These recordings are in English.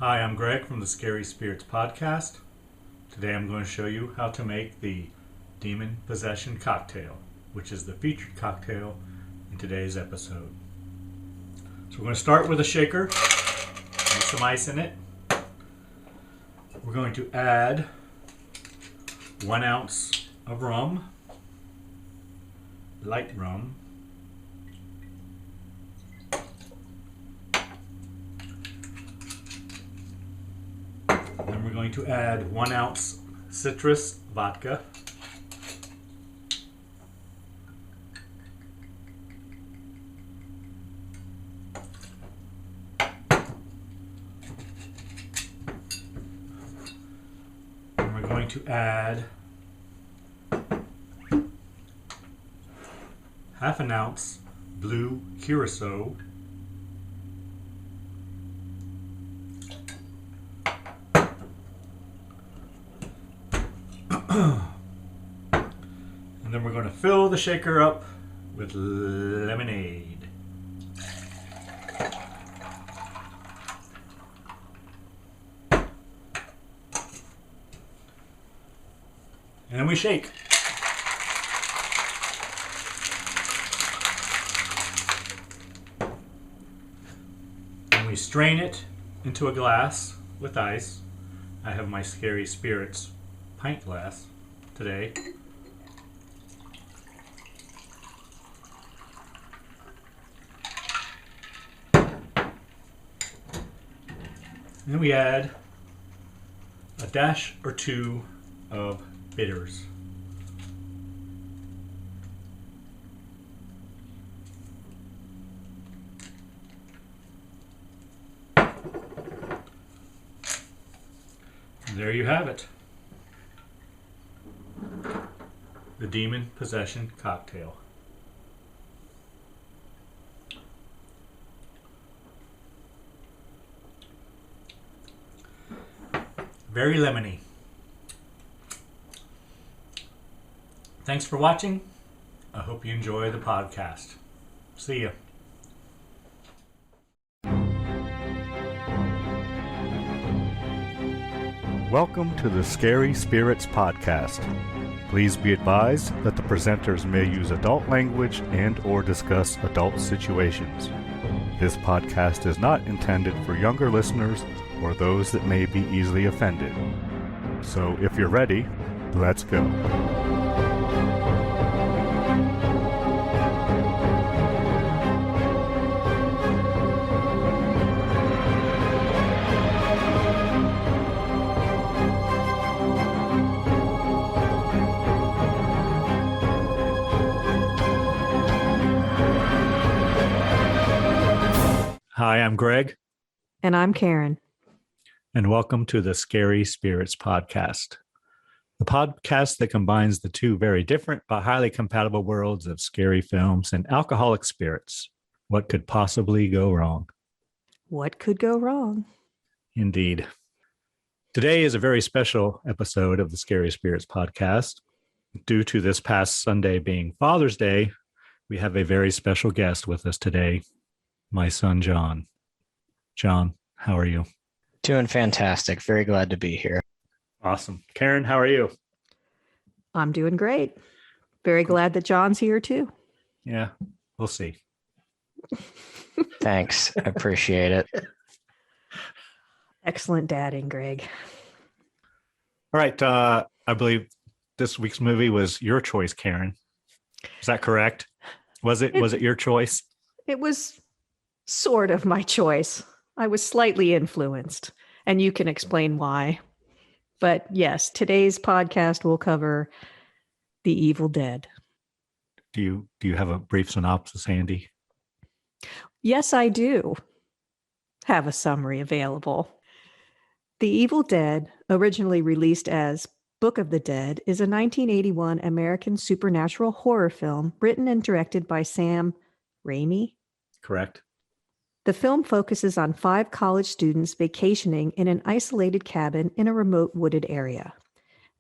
Hi, I'm Greg from the Scary Spirits podcast. Today I'm going to show you how to make the Demon Possession Cocktail, which is the featured cocktail in today's episode. So we're going to start with a shaker, make some ice in it. We're going to add 1 ounce of rum, light rum. Then we're going to add 1 ounce citrus vodka. And we're going to add 1/2 ounce blue curacao. And then we're going to fill the shaker up with lemonade. And then we shake. And we strain it into a glass with ice. I have my Scary Spirits pint glass today. And then we add a dash or 2 of bitters. And there you have it. The Demon Possession Cocktail. Very lemony. Thanks for watching. I hope you enjoy the podcast. See ya. Welcome to the Scary Spirits podcast. Please be advised that the presenters may use adult language and or discuss adult situations. This podcast is not intended for younger listeners or those that may be easily offended. So if you're ready, let's go. Hi, I'm Greg. And I'm Karen. And welcome to the Scary Spirits podcast, the podcast that combines the two very different but highly compatible worlds of scary films and alcoholic spirits. What could possibly go wrong? What could go wrong? Indeed. Today is a very special episode of the Scary Spirits podcast. Due to this past Sunday being Father's Day, we have a very special guest with us today, my son, John. John, how are you? Doing fantastic. Very glad to be here. Awesome. Karen, how are you? I'm doing great. Very glad that John's here too. Yeah, we'll see. Thanks. I appreciate it. Excellent dadding, Greg. All right. I believe this week's movie was your choice, Karen. Is that correct? Was it your choice? It was sort of my choice. I was slightly influenced, and you can explain why. But yes, today's podcast will cover The Evil Dead. Do you have a brief synopsis handy? Yes, I do have a summary available. The Evil Dead, originally released as Book of the Dead, is a 1981 American supernatural horror film written and directed by Sam Raimi. Correct. The film focuses on 5 college students vacationing in an isolated cabin in a remote wooded area.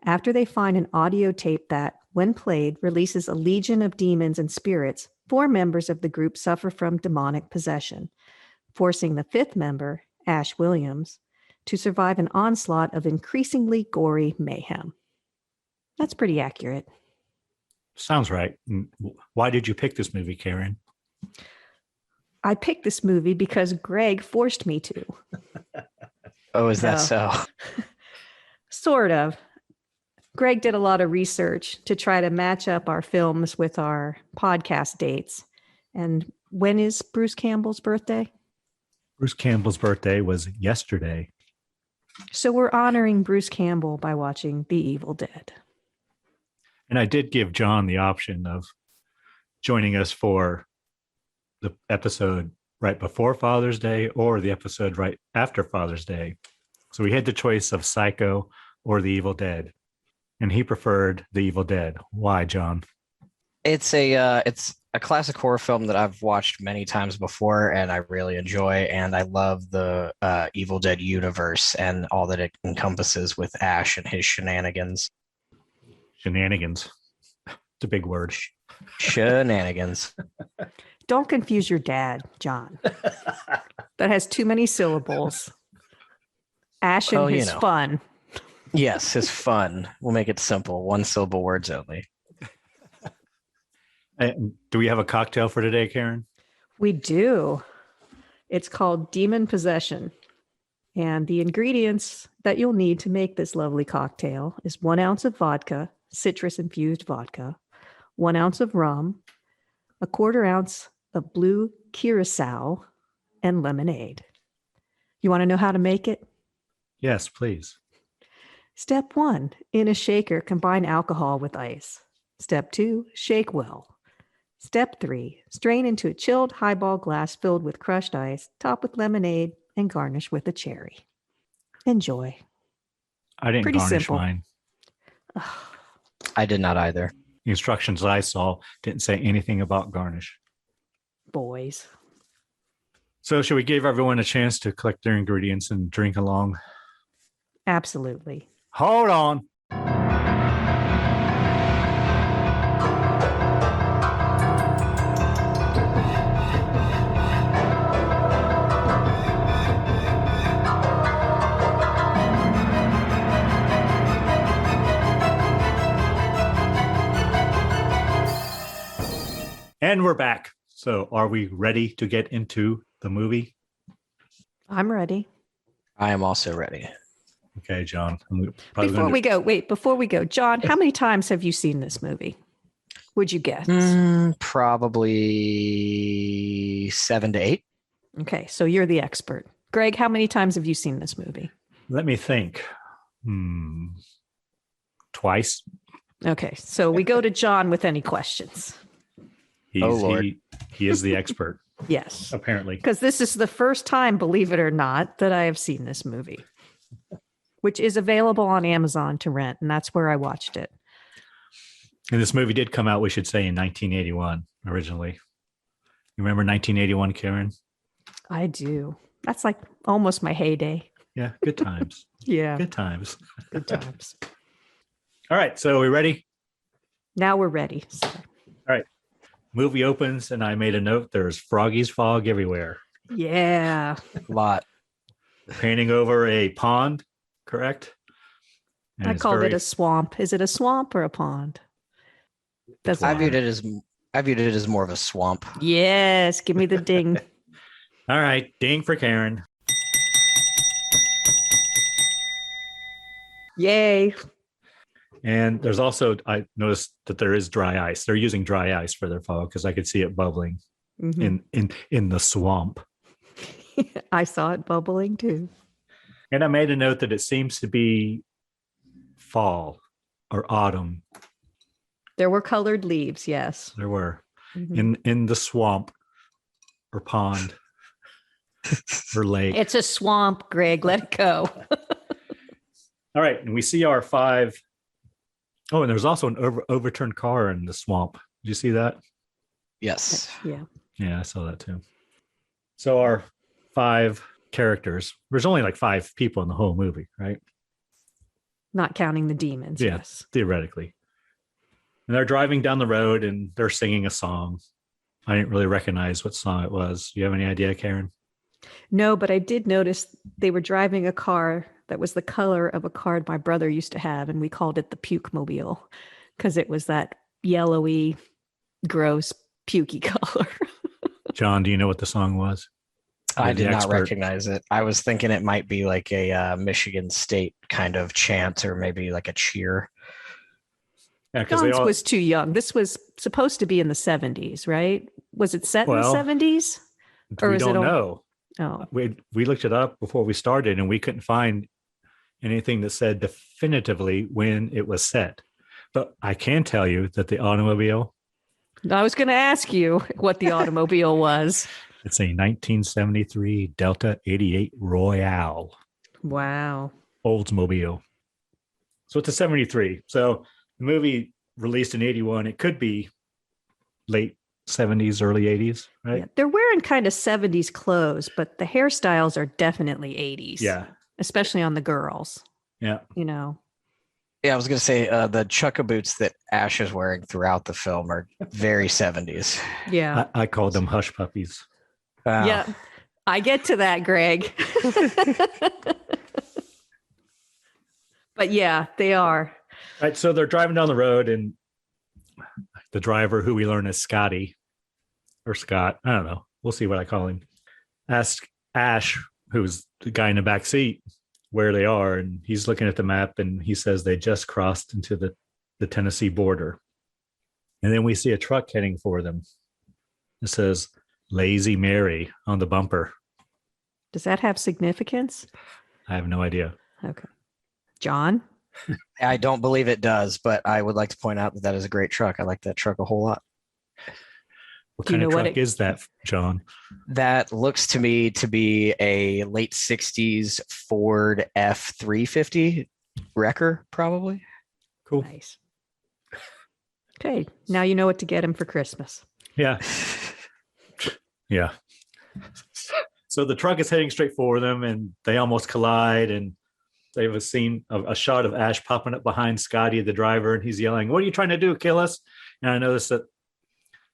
After they find an audio tape that, when played, releases a legion of demons and spirits, 4 members of the group suffer from demonic possession, forcing the 5th member, Ash Williams, to survive an onslaught of increasingly gory mayhem. That's pretty accurate. Sounds right. Why did you pick this movie, Karen? I picked this movie because Greg forced me to. Oh, is that so? Sort of. Greg did a lot of research to try to match up our films with our podcast dates. And when is Bruce Campbell's birthday? Bruce Campbell's birthday was yesterday. So we're honoring Bruce Campbell by watching The Evil Dead. And I did give John the option of joining us for the episode right before Father's Day or the episode right after Father's Day. So we had the choice of Psycho or The Evil Dead. And he preferred The Evil Dead. Why, John? It's a classic horror film that I've watched many times before, and I really enjoy. And I love the Evil Dead universe and all that it encompasses with Ash and his shenanigans. Shenanigans. It's a big word. Shenanigans. Don't confuse your dad, John. That has too many syllables. Ash and his fun. Yes, his fun. We'll make it simple. One syllable words only. Do we have a cocktail for today, Karen? We do. It's called Demon Possession. And the ingredients that you'll need to make this lovely cocktail is 1 ounce of vodka, citrus-infused vodka, 1 ounce of rum, 1/4 ounce of blue curacao, and lemonade. You want to know how to make it? Yes, please. Step 1, in a shaker, combine alcohol with ice. Step 2, shake well. Step 3, strain into a chilled highball glass filled with crushed ice, top with lemonade, and garnish with a cherry. Enjoy. I didn't Pretty garnish simple. mine. I did not either. The instructions I saw didn't say anything about garnish. Boys. So should we give everyone a chance to collect their ingredients and drink along? Absolutely. Hold on. And we're back. So are we ready to get into the movie? I'm ready. I am also ready. Okay, John. Before we go, John, how many times have you seen this movie? Would you guess? Probably 7 to 8. Okay, so you're the expert. Greg, how many times have you seen this movie? Let me think. Twice. Okay, so we go to John with any questions. Lord. He is the expert, Yes. apparently. Because this is the first time, believe it or not, that I have seen this movie, which is available on Amazon to rent, and that's where I watched it. And this movie did come out, we should say, in 1981 originally. You remember 1981, Karen? I do. That's like almost my heyday. Yeah, good times. Yeah, Good times. good times. All right, so are we ready? Now we're ready. So, Movie opens, and I made a note. There's Froggy's fog everywhere. yeah. A lot. Painting over a pond, correct? And I it's called very- it a swamp. Is it a swamp or a pond? Doesn't I viewed matter. it as more of a swamp. Yes, give me the ding. All right, ding for Karen. Yay. And there's also, I noticed that there is dry ice. They're using dry ice for their fog because I could see it bubbling Mhm. in the swamp. I saw it bubbling too. And I made a note that it seems to be fall or autumn. There were colored leaves, yes. There were Mhm. in the swamp or pond or lake. It's a swamp, Greg. Let it go. All right, and we see our 5. Oh, and there's also an overturned car in the swamp. Did you see that? Yes. Yeah. Yeah, I saw that too. So our 5 characters. There's only like 5 people in the whole movie, right? Not counting the demons. Yeah. Yes. Theoretically. And they're driving down the road and they're singing a song. I didn't really recognize what song it was. Do you have any idea, Karen? No, but I did notice they were driving a car that was the color of a car my brother used to have, and we called it the Puke Mobile because it was that yellowy, gross, pukey color. John, do you know what the song was? I You're the did not expert. recognize it. I was thinking it might be like a Michigan State kind of chant or maybe like a cheer. Yeah, because they John's all. was too young. This was supposed to be in the 70s, right? Was it set in Well, the 70s? Or we is it don't all- know. Oh, We looked it up before we started, and we couldn't find anything that said definitively when it was set. But I can tell you that the automobile, I was going to ask you what the automobile was. it's a 1973 Delta 88 Royale Wow. Oldsmobile. So it's a 73. So the movie released in 81, it could be late 70s, early 80s, right? Yeah, they're wearing kind of 70s clothes, but the hairstyles are definitely 80s. Yeah. Especially on the girls, Yeah. you know. Yeah, I was going to say the chukka boots that Ash is wearing throughout the film are very 70s. Yeah. I called them hush puppies. Wow. Yeah. I get to that, Greg. But yeah, they are. Right. So they're driving down the road, and the driver, who we learn is Scotty or Scott, I don't know. We'll see what I call him. Ask Ash, who's the guy in the back seat, where they are. And he's looking at the map, and he says they just crossed into the Tennessee border. And then we see a truck heading for them. It says Lazy Mary on the bumper. Does that have significance? I have no idea. Okay. John? I don't believe it does, but I would like to point out that that is a great truck. I like that truck a whole lot. What Do you kind of know what truck is that, John? That looks to me to be a late 60s Ford F350 wrecker, probably. Cool. Nice. Okay. Now you know what to get him for Christmas. Yeah. Yeah. So the truck is heading straight for them, and they almost collide, and they have a shot of Ash popping up behind Scotty, the driver, and he's yelling, "What are you trying to do? Kill us?" And I noticed that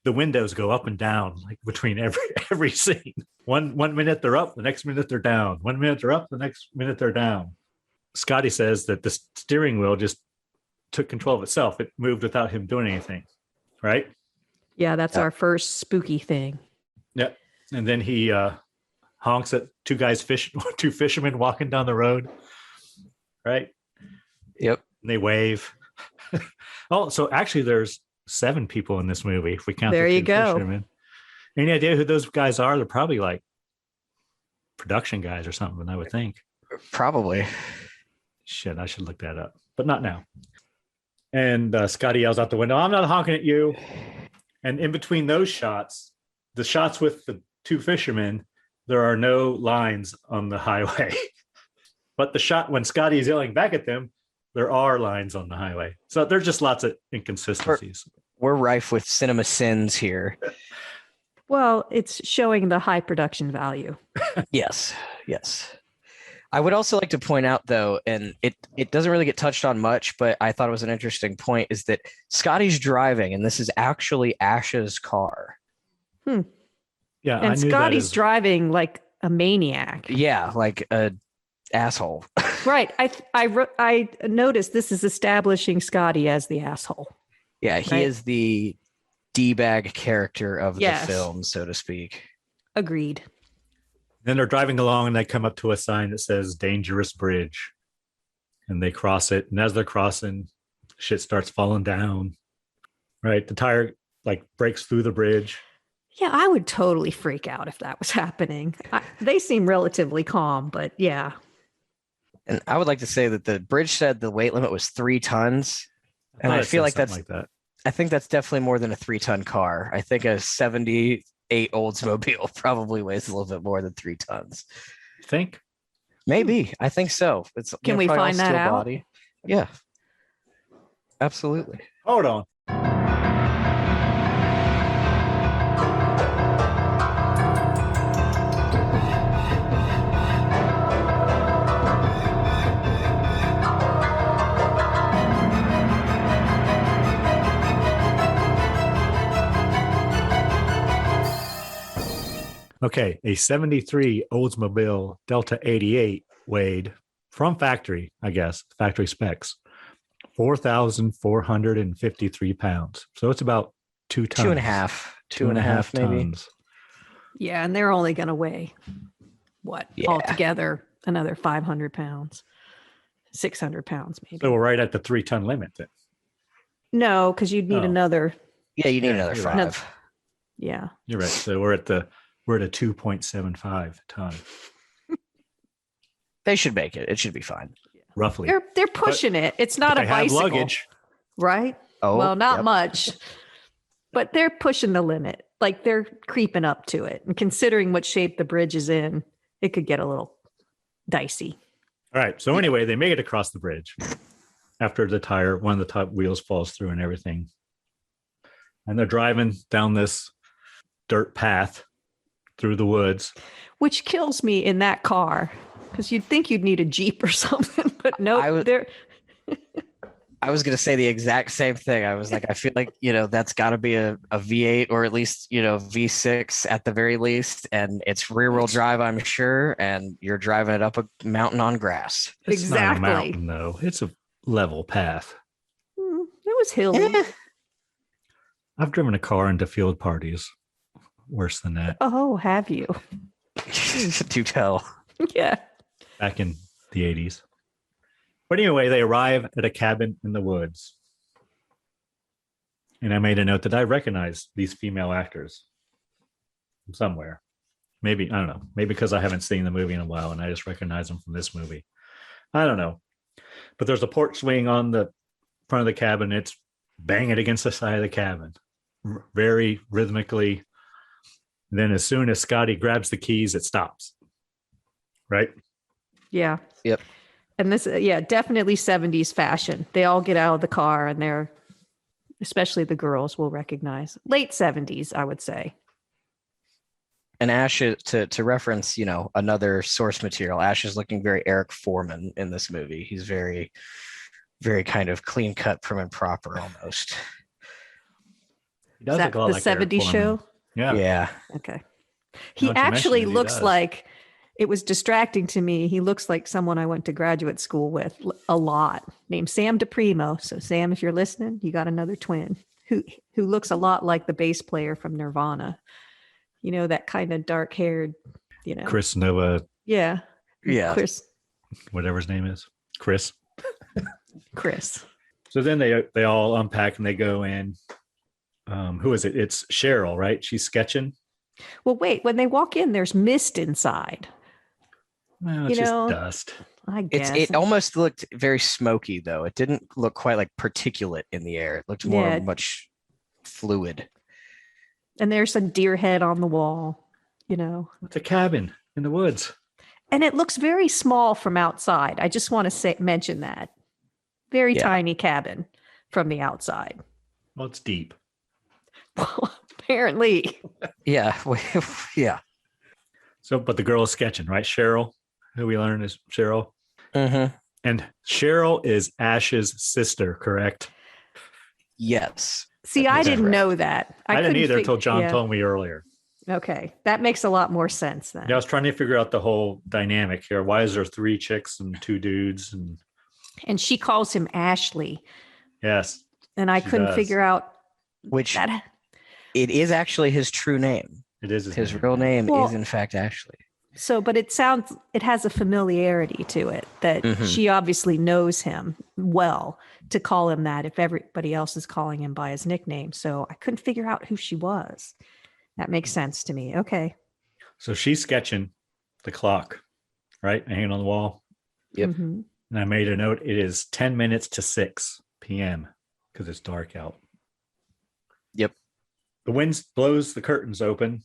the windows go up and down like between every scene. One minute they're up, the next minute they're down. 1 minute they're up, the next minute they're down. Scotty says that the steering wheel just took control of itself. It moved without him doing anything. Right? Yeah, that's Yeah. our first spooky thing. Yep. And then he honks at two fishermen walking down the road. Right? Yep. And they wave. Oh, so actually there's 7 people in this movie, if we count There the you 2 go. fishermen. Any idea who those guys are? They're probably like production guys or something, I would think. Probably. Shit, I should look that up, but not now. And Scotty yells out the window, "I'm not honking at you." And in between those shots, the shots with the 2 fishermen, there are no lines on the highway. But the shot when Scotty is yelling back at them, there are lines on the highway. So there's just lots of inconsistencies. We're rife with cinema sins here. Well, it's showing the high production value. Yes. Yes. I would also like to point out, though, and it doesn't really get touched on much, but I thought it was an interesting point, is that Scotty's driving, and this is actually Ash's car. Yeah, I And knew Scotty's that as, driving like a maniac. Yeah, like a asshole. Right. I noticed this is establishing Scotty as the asshole. Yeah, he Right. is the D-bag character of Yes. the film, so to speak. Agreed. Then they're driving along, and they come up to a sign that says "Dangerous Bridge," and they cross it. And as they're crossing, shit starts falling down. Right, the tire like breaks through the bridge. Yeah, I would totally freak out if that was happening. They seem relatively calm, but yeah. And I would like to say that the bridge said the weight limit was 3 tons. And thought I it feel said like something that's like that. I think that's definitely more than a 3-ton car. I think a 78 Oldsmobile probably weighs a little bit more than 3 tons. You think? Maybe. I think so. It's Can we probably all find that steel out? body. Yeah. Absolutely. Hold on. Okay, a 73 Oldsmobile Delta 88 weighed from factory, I guess, factory specs, 4,453 pounds. So it's about 2 tons. Two and a half. Two and a half maybe. tons. Yeah, and they're only going to weigh, what, Yeah. altogether, another 500 pounds, 600 pounds maybe. So we're right at the 3-ton limit then. No, because you'd need Oh. another. Yeah, you need Yeah, another you're 5. right. Yeah. You're right. So we're at a 2.75 ton, They should make it. It should be fine. roughly. They're pushing it. It's not But a they have bicycle, luggage. right? Oh, well, not yep. much, but they're pushing the limit. Like they're creeping up to it. And considering what shape the bridge is in, it could get a little dicey. All right. So anyway, they make it across the bridge after one of the top wheels falls through and everything. And they're driving down this dirt path through the woods. Which kills me in that car because you'd think you'd need a Jeep or something, but nope. I was going to say the exact same thing. I was like, I feel like, that's got to be a V8 or at least, V6 at the very least. And it's rear wheel drive, I'm sure. And you're driving it up a mountain on grass. It's not a Exactly. mountain, though. It's a level path. It was hilly. I've driven a car into field parties. Worse than that. Oh, have you? Do tell. Yeah. Back in the 80s. But anyway, they arrive at a cabin in the woods. And I made a note that I recognize these female actors from somewhere. Maybe, I don't know. Maybe because I haven't seen the movie in a while and I just recognize them from this movie. I don't know. But there's a porch swing on the front of the cabin. It's banging against the side of the cabin very rhythmically. And then as soon as Scotty grabs the keys, it stops. Right? Yeah. Yep. And this, definitely 70s fashion. They all get out of the car and they're, especially the girls, will recognize. Late 70s, I would say. And Ash, to reference, another source material, Ash is looking very Eric Foreman in this movie. He's very, very kind of clean cut, prim and proper almost. He does Is that look a lot the like Eric 70s show? Foreman. Yeah. Yeah. Okay. He Now that you actually mention it, he looks does. like, it was distracting to me. He looks like someone I went to graduate school with a lot, named Sam DePrimo. So Sam, if you're listening, you got another twin who looks a lot like the bass player from Nirvana. That kind of dark haired, Chris Nova, Yeah. Yeah. whatever his name is. Chris. Chris. So then they all unpack and they go in. Who is it? It's Cheryl, right? She's sketching. Well, wait, when they walk in, there's mist inside. Well, it's You just know, dust. I guess. It almost looked very smoky, though. It didn't look quite like particulate in the air. It looked more much fluid. And there's a deer head on the wall, It's a cabin in the woods. And it looks very small from outside. I just want to mention that. Very tiny cabin from the outside. Well, it's deep. Well, apparently. Yeah. Yeah. So, but the girl is sketching, right? Cheryl, who we learned is Cheryl. Mm-hmm. And Cheryl is Ash's sister, correct? Yes. See, I didn't correct. know that. I didn't couldn't either until John told me earlier. Okay. That makes a lot more sense then. Yeah, I was trying to figure out the whole dynamic here. Why is there 3 chicks and 2 dudes? And she calls him Ashley. Yes. And I She couldn't does. figure out Which that. it is actually his true name. It is His real name Well- is in fact Ashley. So, but it has a familiarity to it that Mhm. she obviously knows him well to call him that if everybody else is calling him by his nickname. So I couldn't figure out who she was. That makes sense to me. Okay. So she's sketching the clock, right? Hanging on the wall. Yep. Mhm. And I made a note. It is 10 minutes to 6 p.m. because it's dark out. Yep. The wind blows the curtains open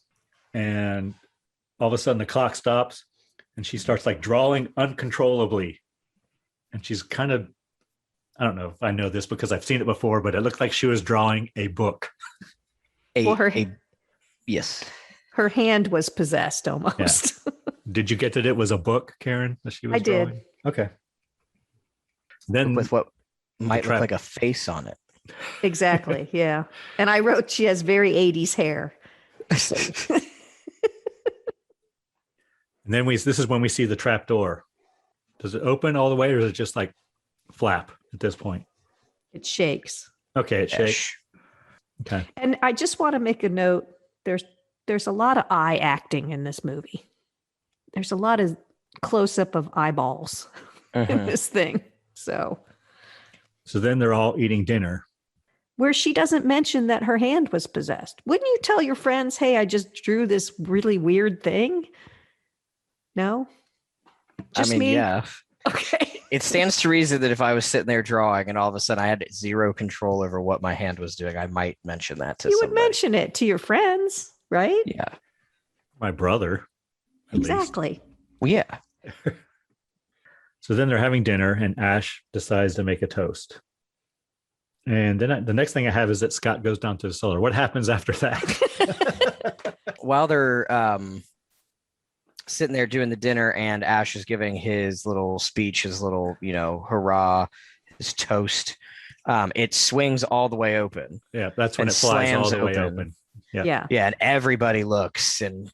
and all of a sudden the clock stops and she starts like drawing uncontrollably. And she's kind of, I don't know if I know this because I've seen it before, but it looked like she was drawing a book. Yes. Her hand was possessed almost. Did you get that it was a book, Karen, that she was I did. drawing? Okay. Then With what might trap- look like a face on it. Exactly. Yeah. And I wrote she has very 80s hair. And then this is when we see the trap door. Does it open all the way, or is it just like flap at this point? It shakes. Okay, it shakes. Ish. Okay. And I just want to make a note. There's a lot of eye acting in this movie. There's a lot of close up of eyeballs in this thing. So then they're all eating dinner. where she doesn't mention that her hand was possessed. Wouldn't you tell your friends, hey, I just drew this really weird thing? No? Just me? Yeah. Okay. It stands to reason that if I was sitting there drawing and all of a sudden I had zero control over what my hand was doing, I might mention that to You somebody. would mention it to your friends, right? Yeah. My brother. at least. Exactly. Well, yeah. So then they're having dinner, and Ash decides to make a toast. And then the next thing I have is that Scott goes down to the cellar. What happens after that? While they're sitting there doing the dinner and Ash is giving his little speech, his little, hurrah, his toast, it swings all the way open. Yeah, that's when And it flies all slams the way open. open. Yeah. Yeah. Yeah, and everybody looks. And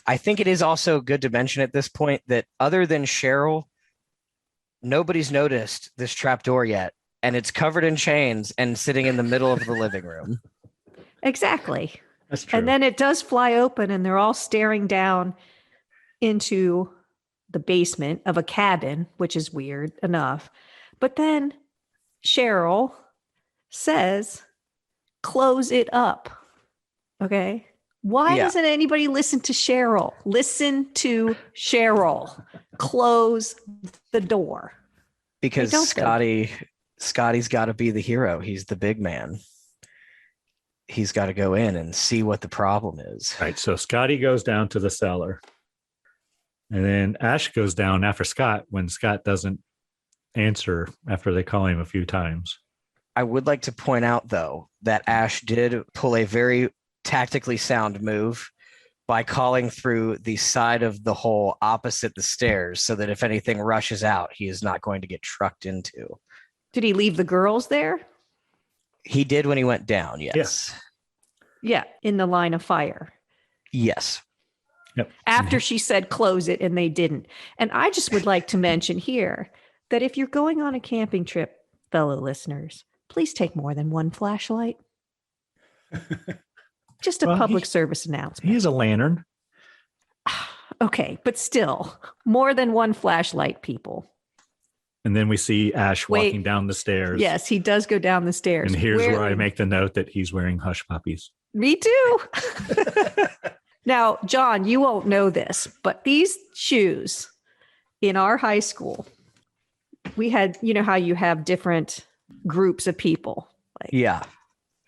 I think it is also good to mention at this point that other than Cheryl, nobody's noticed this trapdoor yet. And it's covered in chains and sitting in the middle of the living room. Exactly. That's true. And then it does fly open, and they're all staring down into the basement of a cabin, which is weird enough. But then Cheryl says, close it up. Okay. Why Yeah. doesn't anybody listen to Cheryl? Listen to Cheryl. Close the door. Because They don't, though. Scotty's got to be the hero. He's the big man. He's got to go in and see what the problem is. Right. So Scotty goes down to the cellar. And then Ash goes down after Scott when Scott doesn't answer after they call him a few times. I would like to point out, though, that Ash did pull a very tactically sound move by calling through the side of the hole opposite the stairs so that if anything rushes out, he is not going to get trucked into. Did he leave the girls there? He did when he went down, yes. Yeah, in the line of fire. Yes. Yep. After she said close it and they didn't. And I just would like to mention here that if you're going on a camping trip, fellow listeners, please take more than one flashlight. Just a Well, public service announcement. He has a lantern. Okay, but still, more than one flashlight, people. And then we see Ash Wait. walking down the stairs. Yes, he does go down the stairs. And here's where I make the note that he's wearing hush puppies. Me too. Now, John, you won't know this, but these shoes in our high school, we had, you know how you have different groups of people, like, Yeah.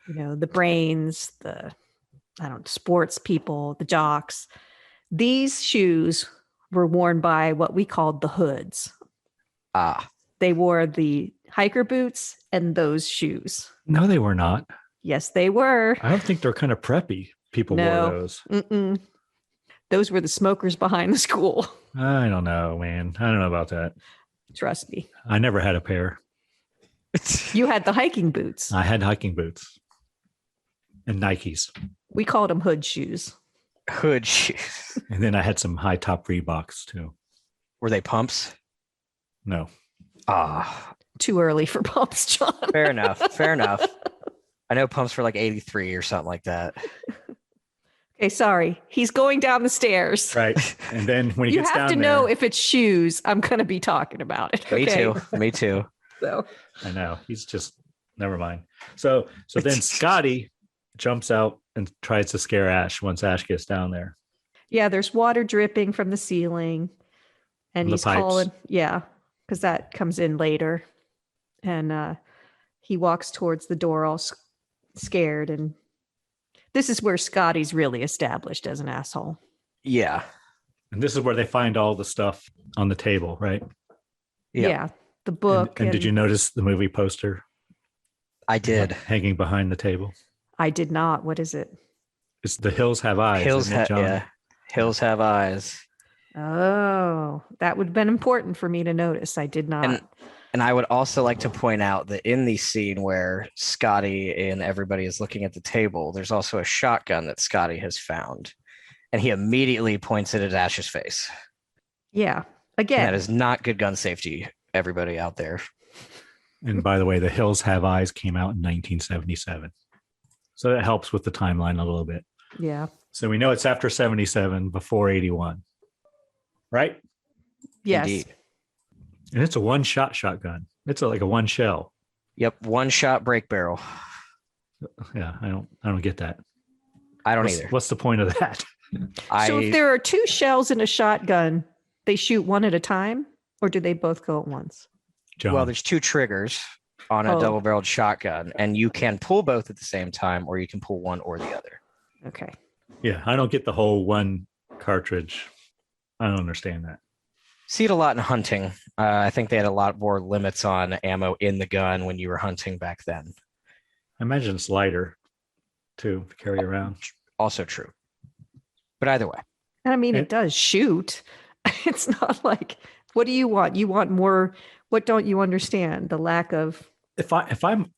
the brains, sports people, the jocks. These shoes were worn by what we called the hoods. Ah. They wore the hiker boots and those shoes. No, they were not. Yes, they were. I don't think they're kind of preppy. People No. wore those. Mm-mm. Those were the smokers behind the school. I don't know, man. I don't know about that. Trust me. I never had a pair. You had the hiking boots. I had hiking boots and Nikes. We called them hood shoes. Hood shoes. And then I had some high top Reeboks too. Were they pumps? No. Ah. Too early for pumps, John. Fair enough. Fair enough. I know pumps were like 83 or something like that. Okay, sorry. He's going down the stairs. Right. And then when he You gets have down to there, know if it's shoes. I'm going to be talking about it. Me okay? too. Me too. So I know. He's just never mind. So then Scotty jumps out and tries to scare Ash once Ash gets down there. yeah, there's water dripping from the ceiling, and From the he's pipes. calling. Yeah, because that comes in later, and he walks towards the door all scared, and this is where Scotty's really established as an asshole. Yeah. And this is where they find all the stuff on the table, right? Yep. Yeah, the book. And did you notice the movie poster I did. hanging behind the table? I did not. What is it? It's The Hills Have Eyes. Hills isn't it, John? yeah. Hills have eyes. Oh, that would have been important for me to notice. I did not. And I would also like to point out that in the scene where Scotty and everybody is looking at the table, there's also a shotgun that Scotty has found. And he immediately points it at Ash's face. Yeah. And Again, that is not good gun safety, everybody out there. And by the way, The Hills Have Eyes came out in 1977. So that helps with the timeline a little bit. yeah. So we know it's after 77, before 81, right? Yes. Indeed. And it's a one-shot shotgun. It's like a one shell. Yep, one shot break barrel. Yeah, I don't get that. I don't either. What's the point of that? So if there are 2 shells in a shotgun, they shoot one at a time, or do they both go at once? John. Well, there's 2 triggers on a double-barreled shotgun, and you can pull both at the same time, or you can pull one or the other. Okay. Yeah, I don't get the whole one cartridge. I don't understand that. See it a lot in hunting. I think they had a lot more limits on ammo in the gun when you were hunting back then. I imagine it's lighter too to carry around. Also true. But either way. And I mean, it does shoot. It's not like, what do you want? You want more. What don't you understand? The lack of If I'm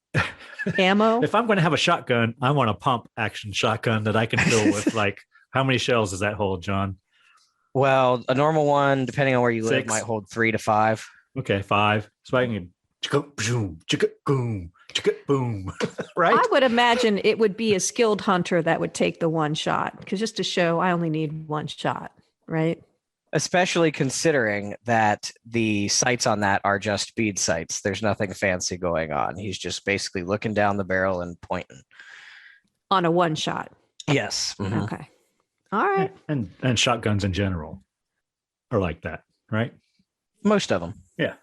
ammo. If I'm going to have a shotgun, I want a pump action shotgun that I can fill with like, how many shells does that hold, John? Well, a normal one, depending on where you live, 6. might hold 3 to 5. Okay, 5. So I can boom, boom, boom. Right? I would imagine it would be a skilled hunter that would take the one shot, because just to show I only need one shot, right? Especially considering that the sights on that are just bead sights. There's nothing fancy going on. He's just basically looking down the barrel and pointing. On a one shot. Yes. Mhm. Okay. All right. And shotguns in general are like that, right? Most of them. Yeah.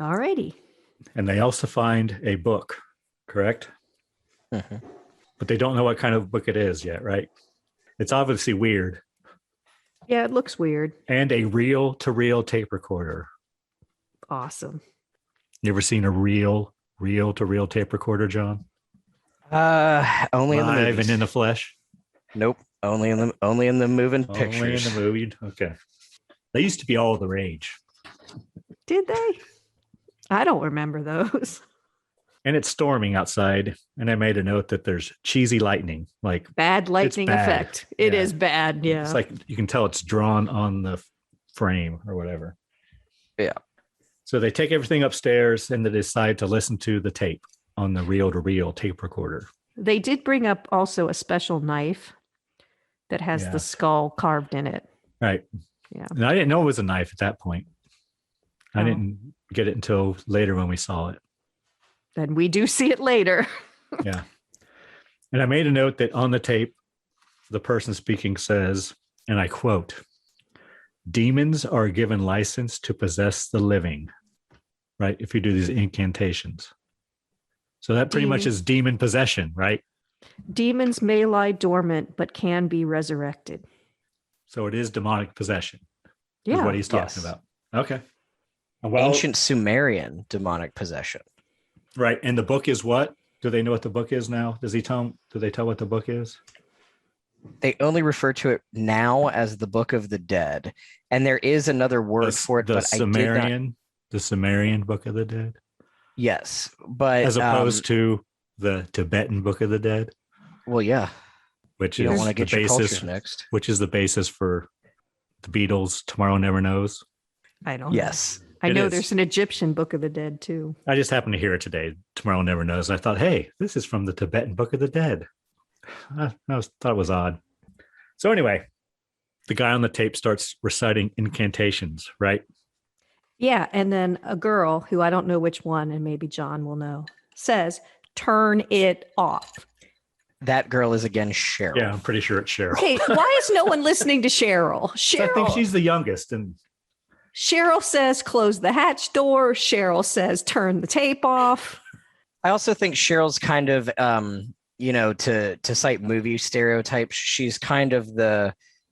All righty. And they also find a book, correct? Mhm. But they don't know what kind of book it is yet, right? It's obviously weird. Yeah, it looks weird. And a reel-to-reel tape recorder. Awesome. You ever seen a reel-to-reel tape recorder, John? Only in the Live movies. and in the flesh? Nope. Only in the moving Only pictures. in the movie? Okay. They used to be all the rage. Did they? I don't remember those. And it's storming outside. And I made a note that there's cheesy lightning. Like, Bad lightning bad. effect. It Yeah. is bad. Yeah. it's like you can tell it's drawn on the frame or whatever. Yeah. So they take everything upstairs and they decide to listen to the tape on the reel-to-reel tape recorder. They did bring up also a special knife that has Yeah. the skull carved in it. Right. Yeah. And I didn't know it was a knife at that point. I Oh. didn't get it until later when we saw it. And we do see it later. Yeah. And I made a note that on the tape, the person speaking says, and I quote, "Demons are given license to possess the living," right? If you do these incantations. So that pretty much is demon possession, right? Demons may lie dormant, but can be resurrected. So it is demonic possession, is Yeah. what he's talking Yes. about. Okay. Well, Ancient Sumerian demonic possession. right. And the book is what? Do they know what the book is now? Do they tell what the book is? They only refer to it now as the Book of the Dead. And there is another word for it, the but I did not. Sumerian, the Sumerian Book of the Dead, Yes. But as opposed to the Tibetan Book of the Dead, well, yeah. which You don't is want to the get your basis, cultures next. which is the basis for the Beatles' "Tomorrow Never Knows." I don't know. Yes. I It know is. there's an Egyptian Book of the Dead too. I just happened to hear it today. "Tomorrow Never Knows." I thought, hey, this is from the Tibetan Book of the Dead. Thought it was odd. So anyway, the guy on the tape starts reciting incantations, right? Yeah. And then a girl who I don't know which one, and maybe John will know, says, "Turn it off." That girl is again Cheryl. Yeah, I'm pretty sure it's Cheryl. Okay. Why is no one listening to Cheryl? I think she's the youngest, and Cheryl says, "Close the hatch door." Cheryl says, "Turn the tape off." I also think Cheryl's kind of, to cite movie stereotypes, she's kind of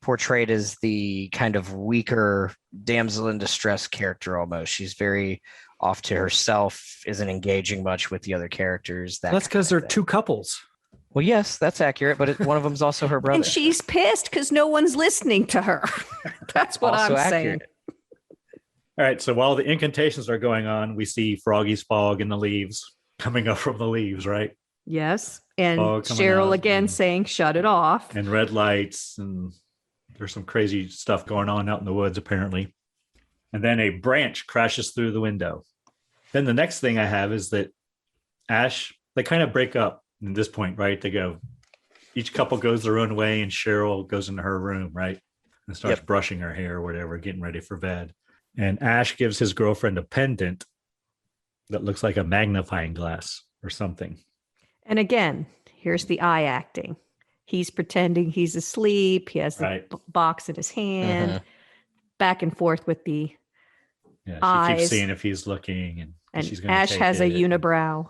portrayed as the kind of weaker damsel in distress character almost. She's very off to herself, isn't engaging much with the other characters. that's because they're two couples. Well, yes, that's accurate, but one of them's also her brother. And she's pissed because no one's listening to her. That's what Also I'm saying. accurate. All right, so while the incantations are going on, we see Froggy's fog in the leaves coming up from the leaves, right? Yes. And Fog coming Cheryl out again and- saying, "Shut it off." And red lights, and There's some crazy stuff going on out in the woods, apparently. And then a branch crashes through the window. Then the next thing I have is that Ash, they kind of break up at this point, right? They go, each couple goes their own way, and Cheryl goes into her room, right? And starts brushing her hair or whatever, getting ready for bed. And Ash gives his girlfriend a pendant that looks like a magnifying glass or something. And again, here's the eye acting. He's pretending he's asleep. He has the box in his hand, back and forth with the eyes. She keeps seeing if he's looking. And she's gonna Ash has a it. unibrow,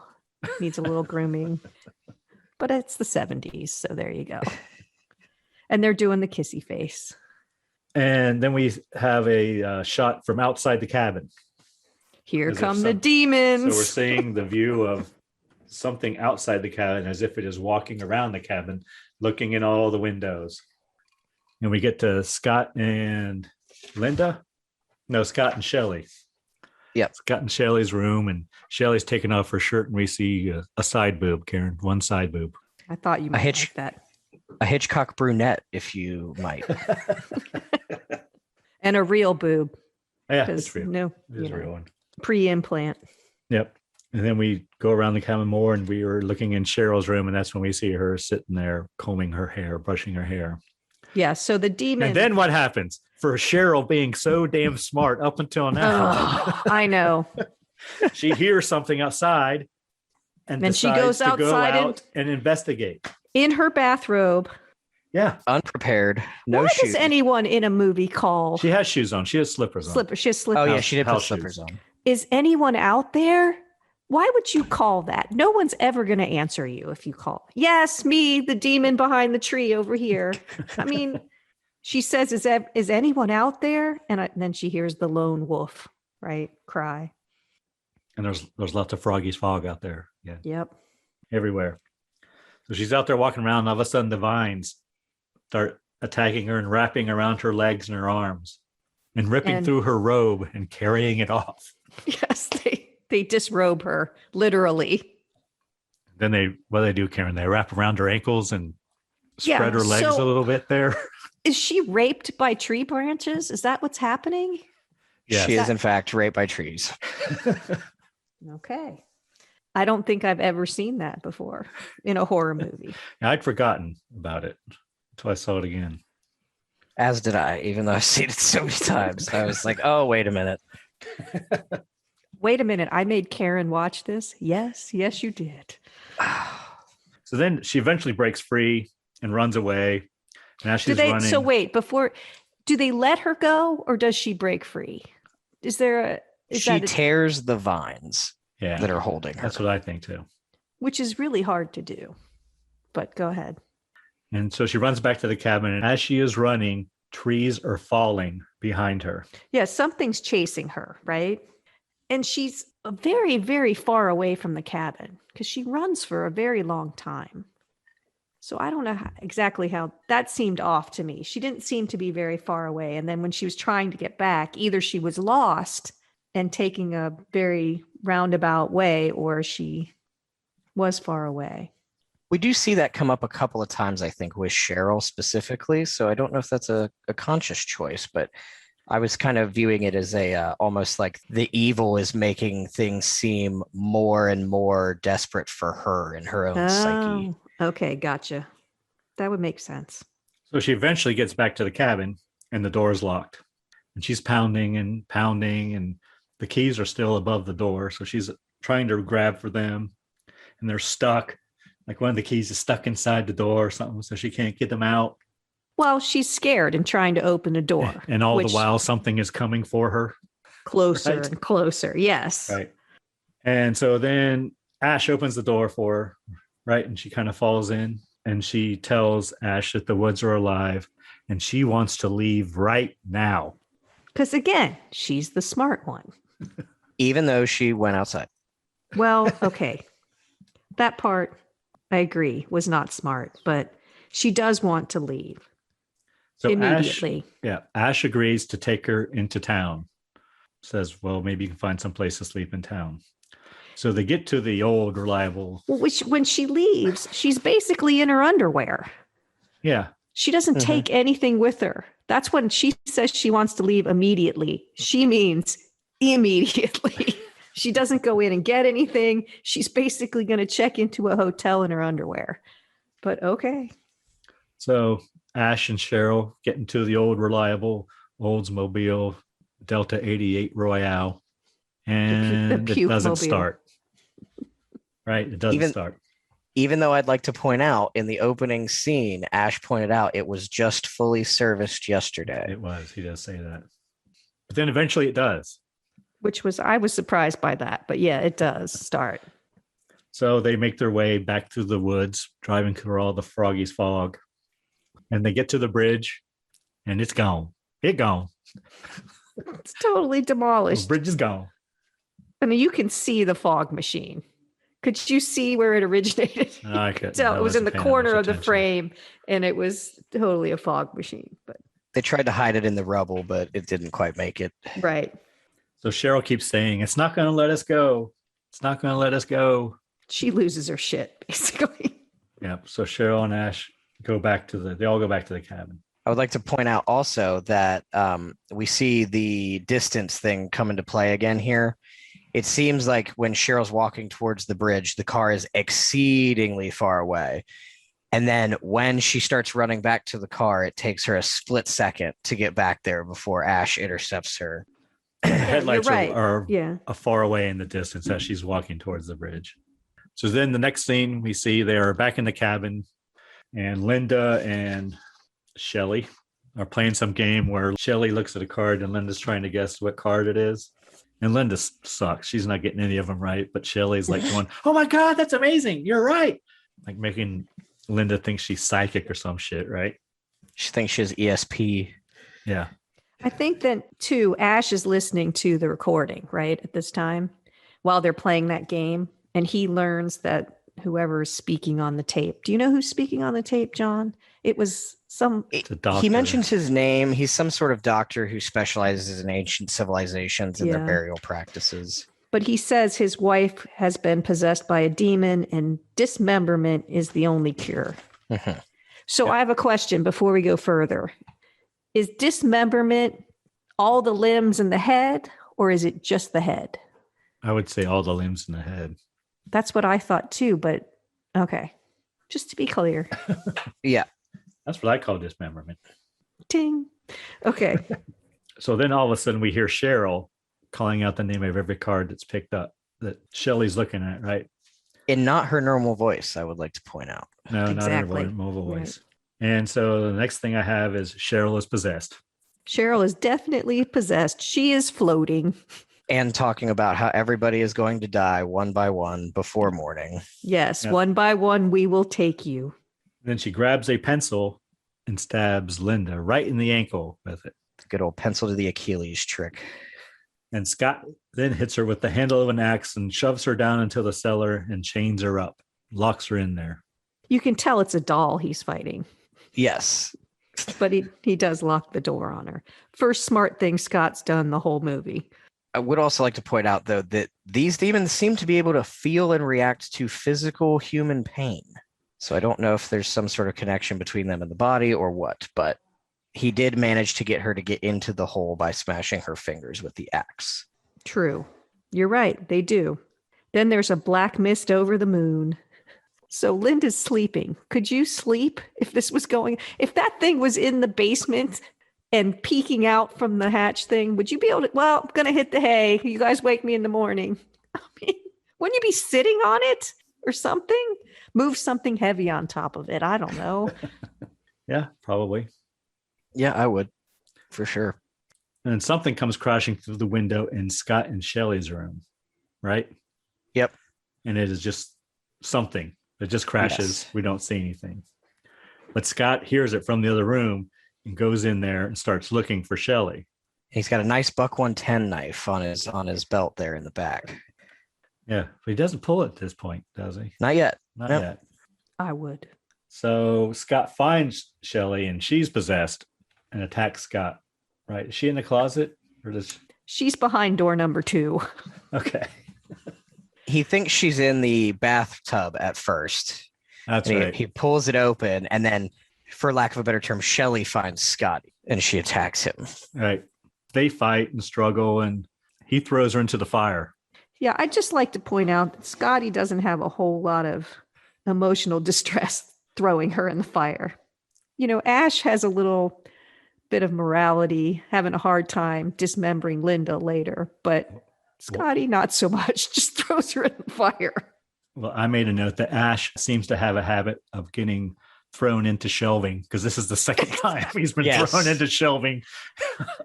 needs a little grooming. But it's the 70s, so there you go. And they're doing the kissy face. And then we have a shot from outside the cabin. Here come the demons. So we're seeing the view of something outside the cabin as if it is walking around the cabin, looking in all the windows. And we get to Scott and Linda. No, Scott and Shelley. Yep. Scott and Shelley's room, and Shelley's taking off her shirt, and we see a side boob, Karen, one side boob. I thought you might like that. A Hitchcock brunette, if you might. And a real boob. Yeah, it's real. No, it is a real one. Pre-implant. Yep. And then we go around the cabin more, and we were looking in Cheryl's room, and that's when we see her sitting there combing her hair, brushing her hair. Yeah, so the demon. And then what happens? For Cheryl being so damn smart up until now. I know. She hears something outside and she goes to go outside out and investigate. In her bathrobe. Yeah. Unprepared. No Why shoes. does anyone in a movie call? She has shoes on. She has slippers on. She has slippers. Oh, yeah, she did put slippers shoes on. Is anyone out there? Why would you call that? No one's ever going to answer you if you call. Yes, me, the demon behind the tree over here. I mean, she says, is anyone out there? And then she hears the lone wolf, right? Cry. And there's lots of Froggy's Fog out there. Yeah. Yep. Everywhere. So she's out there walking around, and all of a sudden the vines start attacking her and wrapping around her legs and her arms and ripping through her robe and carrying it off. Yes, they disrobe her, literally. Then what do they do, Karen? They wrap around her ankles and spread her legs a little bit there. Is she raped by tree branches? Is that what's happening? Yes. She is, in fact, raped by trees. Okay. I don't think I've ever seen that before in a horror movie. I'd forgotten about it until I saw it again. As did I, even though I've seen it so many times. I was like, oh, wait a minute. Wait a minute. I made Karen watch this. Yes, you did. So then she eventually breaks free and runs away. Now she's running. So wait, do they let her go or does she break free? She tears the vines that are holding her. That's what I think too. Which is really hard to do. But go ahead. And so she runs back to the cabin, and as she is running, trees are falling behind her. Yeah, something's chasing her, right? And she's very, very far away from the cabin because she runs for a very long time. So I don't know exactly how that seemed off to me. She didn't seem to be very far away. And then when she was trying to get back, either she was lost and taking a very roundabout way, or she was far away. We do see that come up a couple of times, I think, with Cheryl specifically. So I don't know if that's a conscious choice, but I was kind of viewing it as almost like the evil is making things seem more and more desperate for her and her own psyche. Okay, gotcha. That would make sense. So she eventually gets back to the cabin, and the door is locked. And she's pounding, and the keys are still above the door. So she's trying to grab for them, and they're stuck. Like one of the keys is stuck inside the door or something, so she can't get them out. Well, she's scared and trying to open a door. And all the while, something is coming for her. Closer and closer, yes. Right. And so then Ash opens the door for her, right? And she kind of falls in, and she tells Ash that the woods are alive, and she wants to leave right now. Because again, she's the smart one. Even though she went outside. Well, okay. That part, I agree, was not smart, but she does want to leave. So immediately. Ash agrees to take her into town. Says, well, maybe you can find some place to sleep in town. So they get to the old reliable. Well, when she leaves, she's basically in her underwear. Yeah. She doesn't take anything with her. That's when she says she wants to leave immediately. She means immediately. She doesn't go in and get anything. She's basically going to check into a hotel in her underwear. But okay. So Ash and Cheryl get into the old reliable Oldsmobile Delta 88 Royale, and the it doesn't puke-mobile. start. Right? It doesn't start. Even though I'd like to point out in the opening scene, Ash pointed out it was just fully serviced yesterday. It was. He does say that. But then eventually it does. I was surprised by that. But yeah, it does start. So they make their way back through the woods, driving through all the Froggy's fog. And they get to the bridge, and it's gone. It's gone. It's totally demolished. The bridge is gone. I mean, you can see the fog machine. Could you see where it originated? No, I couldn't. So it was in the corner of the attention. frame, and it was totally a fog machine. But They tried to hide it in the rubble, but it didn't quite make it. right. So Cheryl keeps saying, it's not going to let us go. It's not going to let us go. She loses her shit, basically. Yep. So Cheryl and Ash they all go back to the cabin. I would like to point out also that we see the distance thing come into play again here. It seems like when Cheryl's walking towards the bridge, the car is exceedingly far away. And then when she starts running back to the car, it takes her a split second to get back there before Ash intercepts her. The headlights you're right. are Yeah. far away in the distance as she's walking towards the bridge. So then the next scene we see they are back in the cabin, and Linda and Shelly are playing some game where Shelly looks at a card and Linda's trying to guess what card it is. And Linda sucks. She's not getting any of them right. But Shelly's like going, oh my God, that's amazing. You're right. Like making Linda think she's psychic or some shit, right? She thinks she has ESP. Yeah. I think that, too, Ash is listening to the recording, right, at this time, while they're playing that game. And he learns that whoever is speaking on the tape. Do you know who's speaking on the tape, John? It was It's a doctor. He mentions his name. He's some sort of doctor who specializes in ancient civilizations and their burial practices. But he says his wife has been possessed by a demon and dismemberment is the only cure. Mm-hmm. So I have a question before we go further. Is dismemberment all the limbs and the head, or is it just the head? I would say all the limbs in the head. That's what I thought too, but okay. Just to be clear. Yeah. That's what I call dismemberment. Ting. Okay. So then all of a sudden we hear Cheryl calling out the name of every card that's picked up that Shelly's looking at, right? In not her normal voice, I would like to point out. No, Exactly. not her mobile voice. Right. And so the next thing I have is Cheryl is possessed. Cheryl is definitely possessed. She is floating. And talking about how everybody is going to die one by one before morning. Yes, one by one, we will take you. Then she grabs a pencil and stabs Linda right in the ankle with it. The good old pencil to the Achilles trick. And Scott then hits her with the handle of an axe and shoves her down into the cellar and chains her up, locks her in there. You can tell it's a doll he's fighting. Yes. But he does lock the door on her. First smart thing Scott's done the whole movie. I would also like to point out, though, that these demons seem to be able to feel and react to physical human pain. So I don't know if there's some sort of connection between them and the body or what, but he did manage to get her to get into the hole by smashing her fingers with the axe. True. You're right. They do. Then there's a black mist over the moon. So Linda's sleeping. Could you sleep if this was going? If that thing was in the basement and peeking out from the hatch thing, would you be able to? Well, I'm going to hit the hay. You guys wake me in the morning. I mean, wouldn't you be sitting on it or something? Move something heavy on top of it. I don't know. Yeah, probably. Yeah, I would. For sure. And then something comes crashing through the window in Scott and Shelley's room, right? Yep. And it is just something. It just crashes. Yes. We don't see anything. But Scott hears it from the other room and goes in there and starts looking for Shelley. He's got a nice buck 110 knife on his belt there in the back. Yeah, but he doesn't pull it at this point, does he? Not yet. Not Nope. yet. I would. So Scott finds Shelley and she's possessed and attacks Scott, right? Is she in the closet? Or does She's behind door number 2. Okay. He thinks she's in the bathtub at first. That's And right. He pulls it open and then for lack of a better term, Shelley finds Scotty and she attacks him. Right. They fight and struggle, and he throws her into the fire. Yeah, I'd just like to point out that Scotty doesn't have a whole lot of emotional distress throwing her in the fire. You know, Ash has a little bit of morality, having a hard time dismembering Linda later, but Scotty, not so much, just throws her in the fire. Well, I made a note that Ash seems to have a habit of getting thrown into shelving, because this is the second time he's been thrown into shelving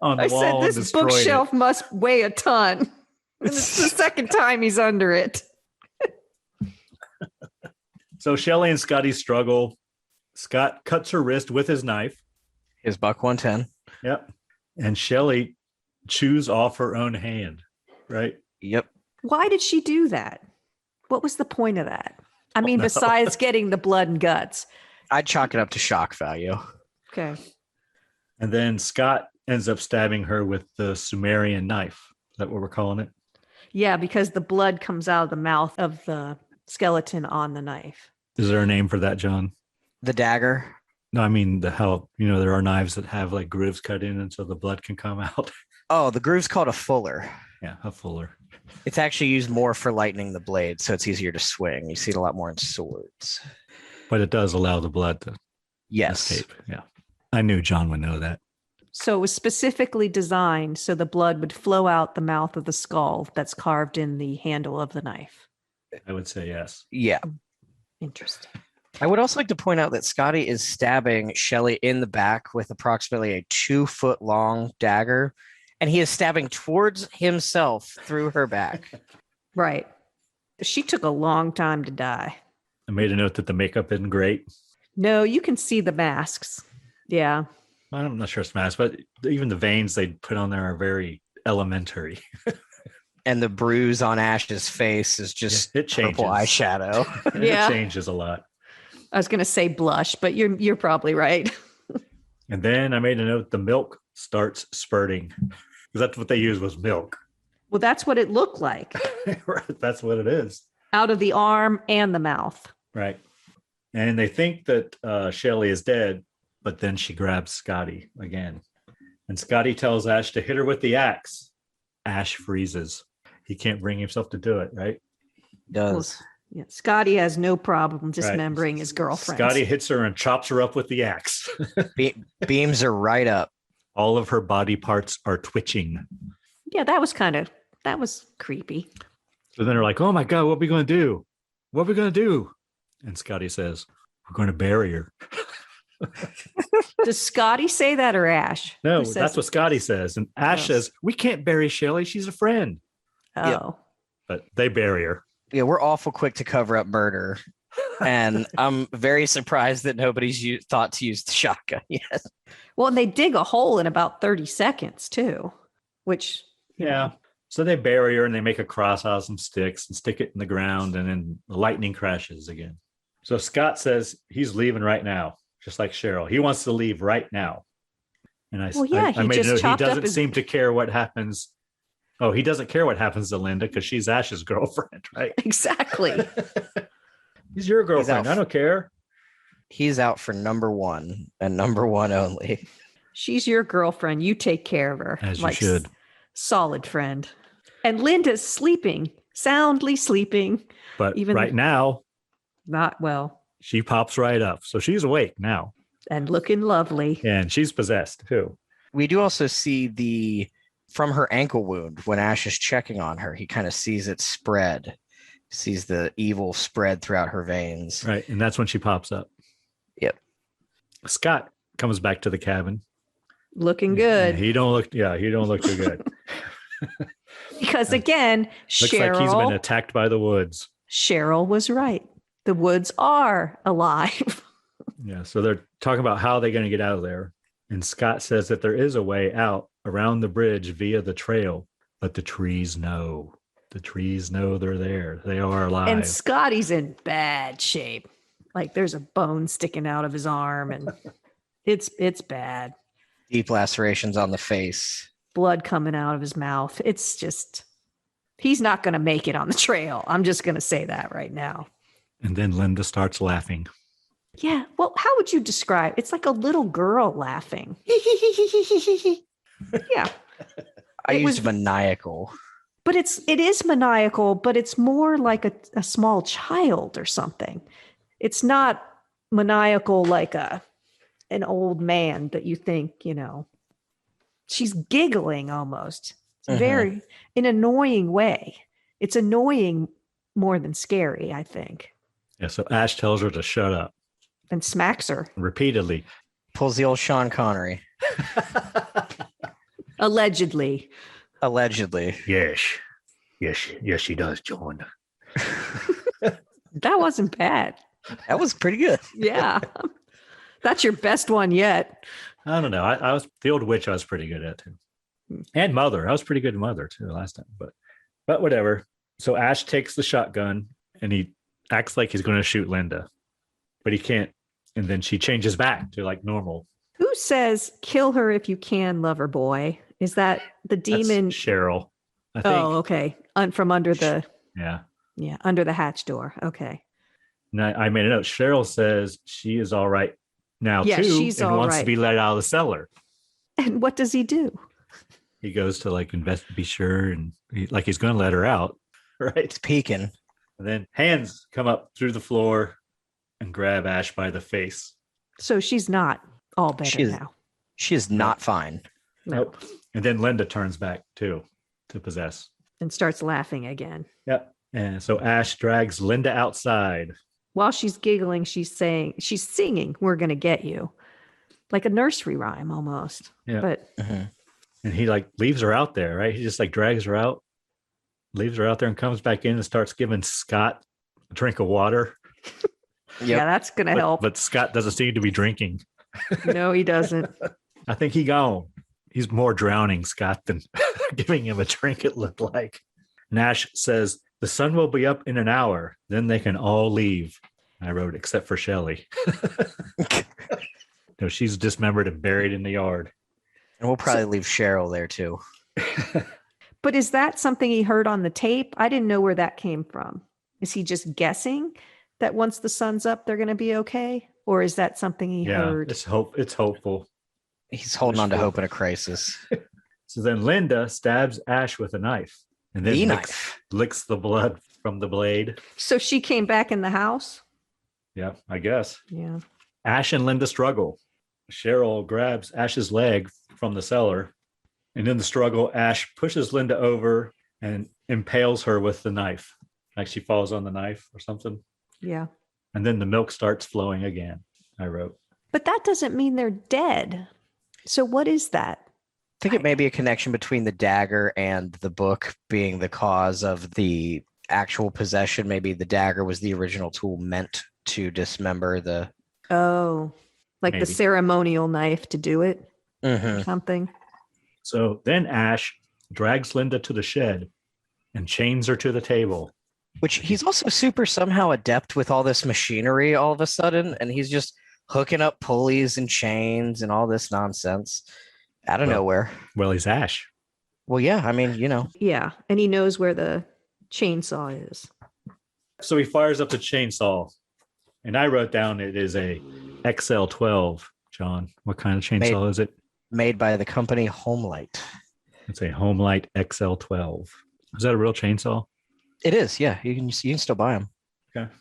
on the wall. I said this bookshelf must weigh a ton. And it's the second time he's under it. So Shelley and Scotty struggle. Scott cuts her wrist with his knife. His buck 110. Yep. And Shelley chews off her own hand. Right? Yep. Why did she do that? What was the point of that? I mean, besides getting the blood and guts. I'd chalk it up to shock value. Okay. And then Scott ends up stabbing her with the Sumerian knife. Is that what we're calling it? Yeah, because the blood comes out of the mouth of the skeleton on the knife. Is there a name for that, John? The dagger? No, I mean how, there are knives that have like grooves cut in and so the blood can come out. Oh, the groove's called a fuller. Yeah, a fuller. It's actually used more for lightening the blade, so it's easier to swing. You see it a lot more in swords. But it does allow the blood to escape. Yeah. I knew John would know that. So it was specifically designed so the blood would flow out the mouth of the skull that's carved in the handle of the knife. I would say yes. Yeah. Interesting. I would also like to point out that Scotty is stabbing Shelley in the back with approximately a 2-foot long dagger, and he is stabbing towards himself through her back. Right. She took a long time to die. I made a note that the makeup isn't great. No, you can see the masks. Yeah. I'm not sure it's masks, but even the veins they put on there are very elementary. And the bruise on Ash's face is just it changes. Purple eyeshadow. Yeah. It changes a lot. I was going to say blush, but you're probably right. And then I made a note the milk starts spurting, because that's what they used was milk. Well, that's what it looked like. That's what it is. Out of the arm and the mouth. Right. And they think that Shelley is dead, but then she grabs Scotty again. And Scotty tells Ash to hit her with the axe. Ash freezes. He can't bring himself to do it, right? Does. Well, yeah. Scotty has no problem dismembering his girlfriend. Scotty hits her and chops her up with the axe. Beams her right up. All of her body parts are twitching. Yeah, that was creepy. So then they're like, oh my God, what are we going to do? What are we going to do? And Scotty says, we're going to bury her. Does Scotty say that or Ash? No, that's what Scotty says. And Ash says, we can't bury Shelley. She's a friend. Oh. Yeah. But they bury her. Yeah, we're awful quick to cover up murder. And I'm very surprised that nobody's thought to use the shotgun yet. Well, and they dig a hole in about 30 seconds too, which... Yeah. So they bury her and they make a cross out of some sticks and stick it in the ground, and then the lightning crashes again. So Scott says he's leaving right now, just like Cheryl. He wants to leave right now. And I made a note, he doesn't seem to care what happens. Oh, he doesn't care what happens to Linda because she's Ash's girlfriend, right? Exactly. He's your girlfriend. I don't care. He's out for number one and number one only. She's your girlfriend. You take care of her. As you should. Solid friend. And Linda's sleeping, soundly sleeping. But even right now, not well. She pops right up. So she's awake now. And looking lovely. And she's possessed too. We do also see from her ankle wound, when Ash is checking on her, he kind of sees it spread, sees the evil spread throughout her veins. Right. And that's when she pops up. Yep. Scott comes back to the cabin. Looking good. He don't look too good. Because again, looks like he's been attacked by the woods. Cheryl was right. The woods are alive. Yeah. So they're talking about how they're going to get out of there. And Scott says that there is a way out around the bridge via the trail, but the trees know. The trees know they're there. They are alive. And Scotty's in bad shape. Like there's a bone sticking out of his arm, and it's bad. Deep lacerations on the face. Blood coming out of his mouth. It's just, he's not going to make it on the trail. I'm just going to say that right now. And then Linda starts laughing. Yeah. Well, how would you describe? It's like a little girl laughing. Yeah. I It used was- maniacal. But it is maniacal, but it's more like a small child or something. It's not maniacal like an old man that you think, she's giggling almost. It's very in an annoying way. It's annoying more than scary, I think. Yeah, so Ash tells her to shut up And smacks her. repeatedly. Pulls the old Sean Connery. Allegedly. Allegedly. Yes, she does, John. That wasn't bad. That was pretty good. Yeah. That's your best one yet. I don't know. I was the old witch. I was pretty good at too, and mother. I was pretty good at mother too last time. But whatever. So Ash takes the shotgun and he acts like he's going to shoot Linda, but he can't. And then she changes back to like normal. Who says kill her if you can, lover boy? Is that the demon? That's Cheryl, I think. Oh, okay. From under the under the hatch door. Okay. And I made a note. Cheryl says she is all right now Yeah, too, she's and all wants right. to be let out of the cellar. And what does he do? He goes to like be sure, and he's going to let her out, right? It's peeking. And then hands come up through the floor and grab Ash by the face. So she's not all better now. She is not fine. Nope. And then Linda turns back too to possess. And starts laughing again. Yep. And so Ash drags Linda outside. While she's giggling, she's singing, "We're gonna get you." Like a nursery rhyme almost. Yeah. But And he like leaves her out there, right? He just like drags her out, leaves her out there and comes back in and starts giving Scott a drink of water. yeah, that's gonna help. But Scott doesn't seem to be drinking. No, he doesn't. I think he gone. He's more drowning Scott than giving him a drink, it looked like. Nash says, the sun will be up in an hour. Then they can all leave. I wrote, except for Shelley. No, she's dismembered and buried in the yard. And we'll probably leave Cheryl there too. But is that something he heard on the tape? I didn't know where that came from. Is he just guessing that once the sun's up, they're going to be okay? Or is that something he heard? It's hopeful. He's holding on to hope in a crisis. So then Linda stabs Ash with a knife and then knife. licks the blood from the blade. So she came back in the house? Yeah, I guess. Yeah. Ash and Linda struggle. Cheryl grabs Ash's leg from the cellar. And in the struggle, Ash pushes Linda over and impales her with the knife. Like she falls on the knife or something. Yeah. And then the milk starts flowing again, I wrote. But that doesn't mean they're dead. So what is that? I think it may be a connection between the dagger and the book being the cause of the actual possession. Maybe the dagger was the original tool meant to dismember the... Oh, like Maybe. the ceremonial knife to do it or something. So then Ash drags Linda to the shed and chains her to the table. Which he's also super somehow adept with all this machinery all of a sudden. And he's just hooking up pulleys and chains and all this nonsense out of nowhere. Well, he's Ash. Well, yeah, I mean, Yeah. And he knows where the chainsaw is. So he fires up the chainsaw. And I wrote down it is a XL12, John. What kind of chainsaw is it? Made by the company Homelight. It's a Homelight XL12. Is that a real chainsaw? It is, yeah. You can still buy them. Okay.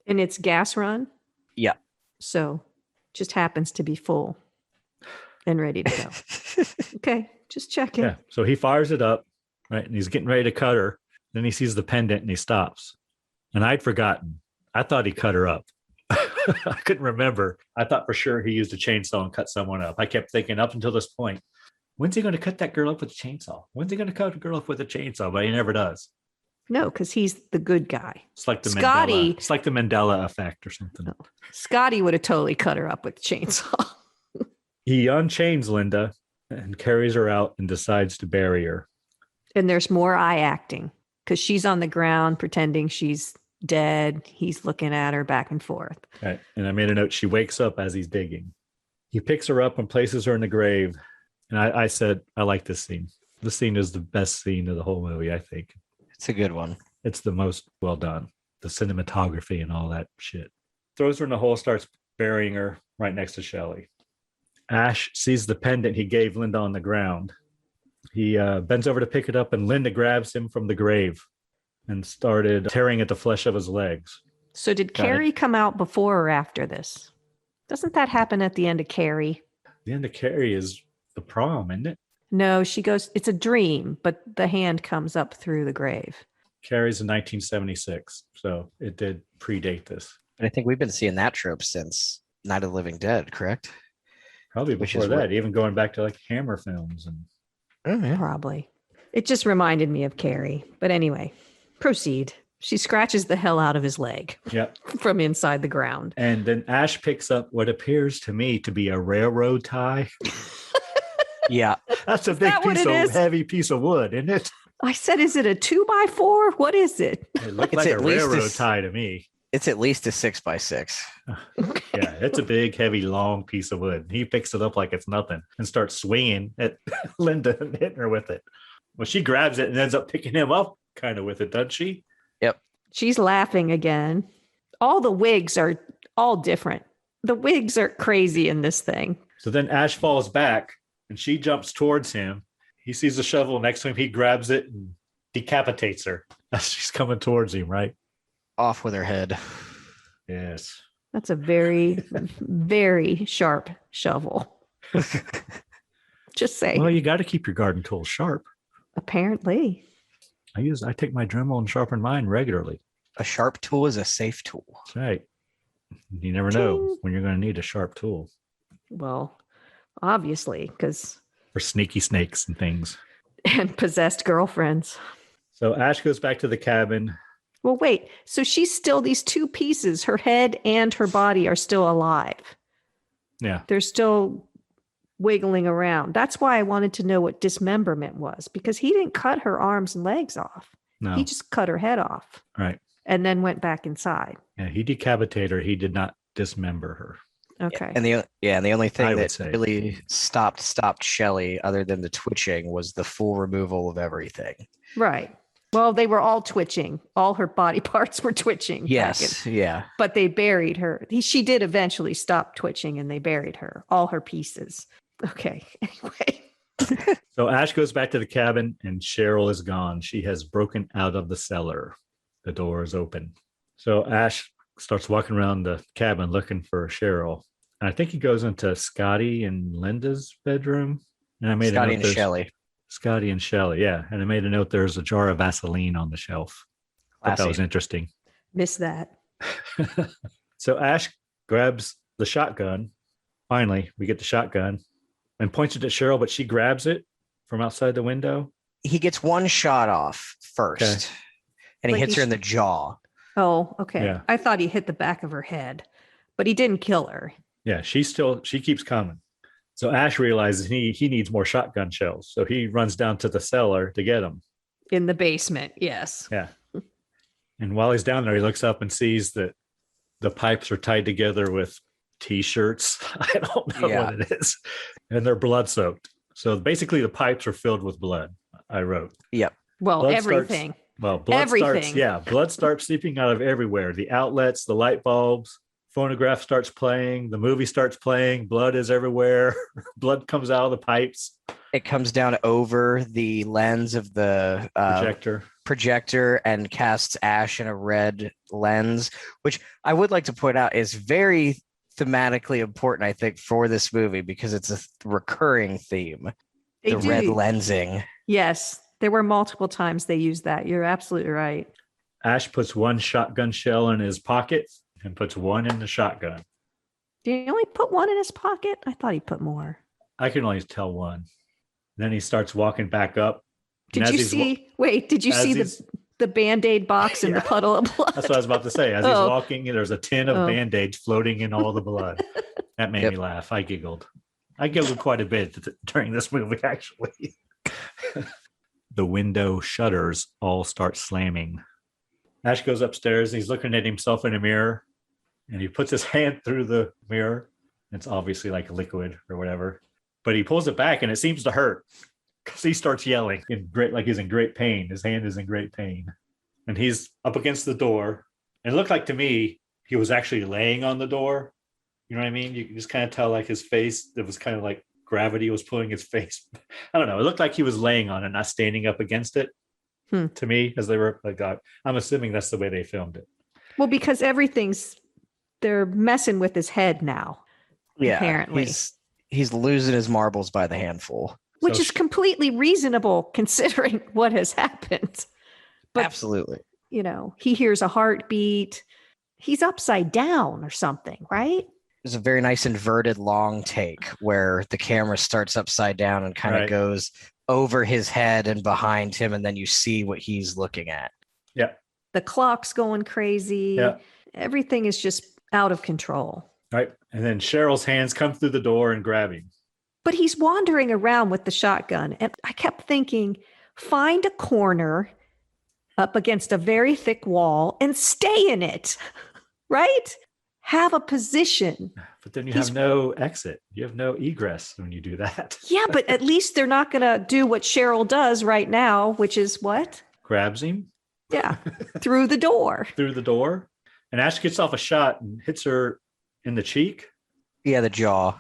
And it's gas run? Yeah. So just happens to be full and ready to go. Okay. Just checking. Yeah. So he fires it up, right? And he's getting ready to cut her. Then he sees the pendant and he stops. And I'd forgotten. I thought he cut her up. I couldn't remember. I thought for sure he used a chainsaw and cut someone up. I kept thinking up until this point, when's he going to cut that girl up with a chainsaw? When's he going to cut a girl up with a chainsaw? But he never does. No, because he's the good guy. It's like the Scotty. Mandela. It's like the Mandela effect or something. No. Scotty would have totally cut her up with the chainsaw. He unchains Linda and carries her out and decides to bury her. And there's more eye acting because she's on the ground pretending she's dead. He's looking at her back and forth. Right. And I made a note. She wakes up as he's digging. He picks her up and places her in the grave. And I said, I like this scene. This scene is the best scene of the whole movie, I think. It's a good one. It's the most well done. The cinematography and all that shit. Throws her in the hole, starts burying her right next to Shelley. Ash sees the pendant he gave Linda on the ground. He bends over to pick it up, and Linda grabs him from the grave and started tearing at the flesh of his legs. So did Carrie come out before or after this? Doesn't that happen at the end of Carrie? The end of Carrie is the prom, isn't it? No, she goes, it's a dream, but the hand comes up through the grave. Carrie's in 1976, so it did predate this. And I think we've been seeing that trope since Night of the Living Dead, correct? Probably before that, even going back to like Hammer films. And Probably. It just reminded me of Carrie. But anyway, proceed. She scratches the hell out of his leg. Yep. From inside the ground. And then Ash picks up what appears to me to be a railroad tie. Yeah. That's a big heavy piece of wood, isn't it? I said, is it a 2x4? What is it? It looked like a railroad tie to me. It's at least a 6x6. Yeah, it's a big, heavy, long piece of wood. He picks it up like it's nothing and starts swinging at Linda and hitting her with it. Well, she grabs it and ends up picking him up kind of with it, doesn't she? Yep. She's laughing again. All the wigs are all different. The wigs are crazy in this thing. So then Ash falls back and she jumps towards him. He sees the shovel next to him. He grabs it and decapitates her as she's coming towards him, right? Off with her head. Yes. That's a very, very sharp shovel. Just saying. Well, you got to keep your garden tools sharp. Apparently. I take my Dremel and sharpen mine regularly. A sharp tool is a safe tool. That's right. You never know when you're going to need a sharp tool. Well, obviously, because... For sneaky snakes and things. And possessed girlfriends. So Ash goes back to the cabin. Well, wait. So she's still, these two pieces, her head and her body are still alive. Yeah. They're still wiggling around. That's why I wanted to know what dismemberment was, because he didn't cut her arms and legs off. No. He just cut her head off. Right. And then went back inside. Yeah, he decapitated her. He did not dismember her. Okay. And the only thing that really stopped Shelley, other than the twitching, was the full removal of everything. Right. Well, they were all twitching. All her body parts were twitching. Yes. Yeah. But they buried her. She did eventually stop twitching, and they buried her. All her pieces. Okay. Anyway. So Ash goes back to the cabin, and Cheryl is gone. She has broken out of the cellar. The door is open. So Ash starts walking around the cabin looking for Cheryl. And I think he goes into Scotty and Linda's bedroom. And I made Scotty and Shelley. Scotty and Shelley, yeah. And I made a note there's a jar of Vaseline on the shelf. I thought that was interesting. Missed that. So Ash grabs the shotgun. Finally, we get the shotgun and points it at Cheryl, but she grabs it from outside the window. He gets one shot off first, and he hits her in the jaw. Oh, okay. Yeah. I thought he hit the back of her head, but he didn't kill her. Yeah, she keeps coming. So Ash realizes he needs more shotgun shells. So he runs down to the cellar to get them. In the basement, yes. Yeah. And while he's down there, he looks up and sees that the pipes are tied together with T-shirts. I don't know what it is. And they're blood soaked. So basically the pipes are filled with blood, I wrote. Yep. Well, blood everything. Blood starts seeping out of everywhere. The outlets, the light bulbs, phonograph starts playing, the movie starts playing, blood is everywhere. Blood comes out of the pipes. It comes down over the lens of the projector and casts Ash in a red lens, which I would like to point out is very thematically important, I think, for this movie, because it's a recurring theme. Red lensing. Yes. There were multiple times they used that. You're absolutely right. Ash puts one shotgun shell in his pocket and puts one in the shotgun. Did he only put one in his pocket? I thought he put more. I can only tell one. Then he starts walking back up. Did you see the Band-Aid box in the puddle of blood? That's what I was about to say. As he's walking, there's a tin of Band-Aids floating in all the blood. That made me laugh. I giggled. I giggled quite a bit during this movie, actually. The window shutters all start slamming. Ash goes upstairs. He's looking at himself in a mirror, and he puts his hand through the mirror. It's obviously like liquid or whatever, but he pulls it back, and it seems to hurt because he starts yelling like he's in great pain. His hand is in great pain, and he's up against the door. And it looked like to me he was actually laying on the door, You know what I mean? You can just kind of tell like his face, it was kind of like gravity was pulling his face. I don't know. It looked like he was laying on it, not standing up against it. To me, as they were like, I'm assuming that's the way they filmed it. Well, because they're messing with his head now. Yeah, apparently. He's losing his marbles by the handful. Which is completely reasonable considering what has happened. But, absolutely. You know, he hears a heartbeat. He's upside down or something, right? There's a very nice inverted long take where the camera starts upside down and kind of goes over his head and behind him, and then you see what he's looking at. Yeah. The clock's going crazy. Yeah. Everything is just out of control. Right. And then Cheryl's hands come through the door and grab him. But he's wandering around with the shotgun. And I kept thinking, find a corner up against a very thick wall and stay in it, right? Have a position. But then you have no exit. You have no egress when you do that. Yeah, but at least they're not going to do what Cheryl does right now, which is what? Grabs him. Yeah, through the door. Through the door. And Ash gets off a shot and hits her in the cheek. Yeah, the jaw.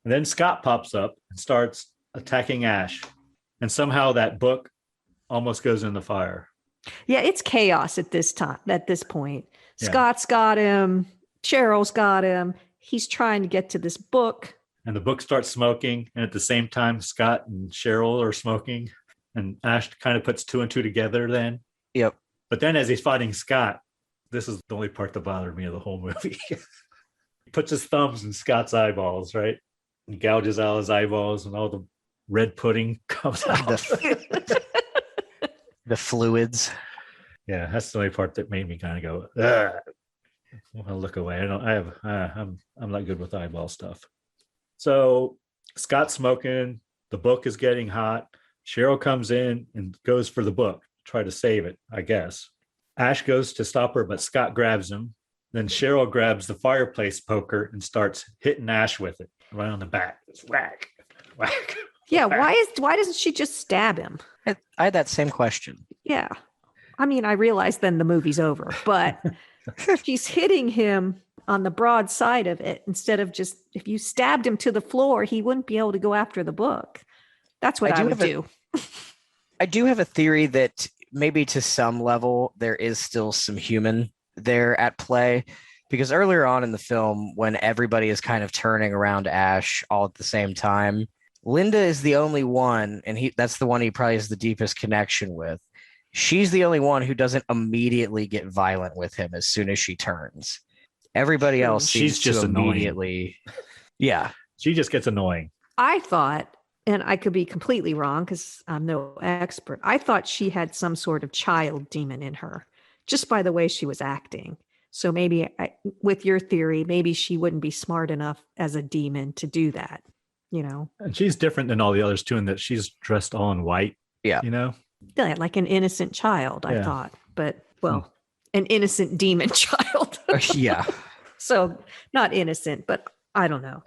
And then Scott pops up and starts attacking Ash. And somehow that book almost goes in the fire. Yeah, it's chaos at this point. Yeah. Scott's got him. Cheryl's got him. He's trying to get to this book. And the book starts smoking. And at the same time, Scott and Cheryl are smoking. And Ash kind of puts two and two together then. Yep. But then as he's fighting Scott, this is the only part that bothered me of the whole movie. He puts his thumbs in Scott's eyeballs, right? And gouges out his eyeballs and all the red pudding comes out. The fluids. Yeah, that's the only part that made me kind of go, ugh. I want to look away. I'm not good with eyeball stuff. So Scott's smoking. The book is getting hot. Cheryl comes in and goes for the book, try to save it, I guess. Ash goes to stop her, but Scott grabs him. Then Cheryl grabs the fireplace poker and starts hitting Ash with it right on the back. It's whack, whack. Yeah, whack. why doesn't she just stab him? I had that same question. Yeah. I mean, I realize then the movie's over, but she's hitting him on the broad side of it instead of just, if you stabbed him to the floor, he wouldn't be able to go after the book. That's what I would do. I do have a theory that maybe to some level there is still some human there at play, because earlier on in the film, when everybody is kind of turning around Ash all at the same time, Linda is the only one, and that's the one he probably has the deepest connection with. She's the only one who doesn't immediately get violent with him as soon as she turns. Everybody else seems to immediately... Yeah. She just gets annoying. I thought, and I could be completely wrong because I'm no expert, I thought she had some sort of child demon in her just by the way she was acting. So maybe with your theory, maybe she wouldn't be smart enough as a demon to do that, you know? And she's different than all the others too, in that she's dressed all in white. Yeah. You know? Yeah, like an innocent child, I thought. But, well, an innocent demon child. Yeah. So not innocent, but I don't know.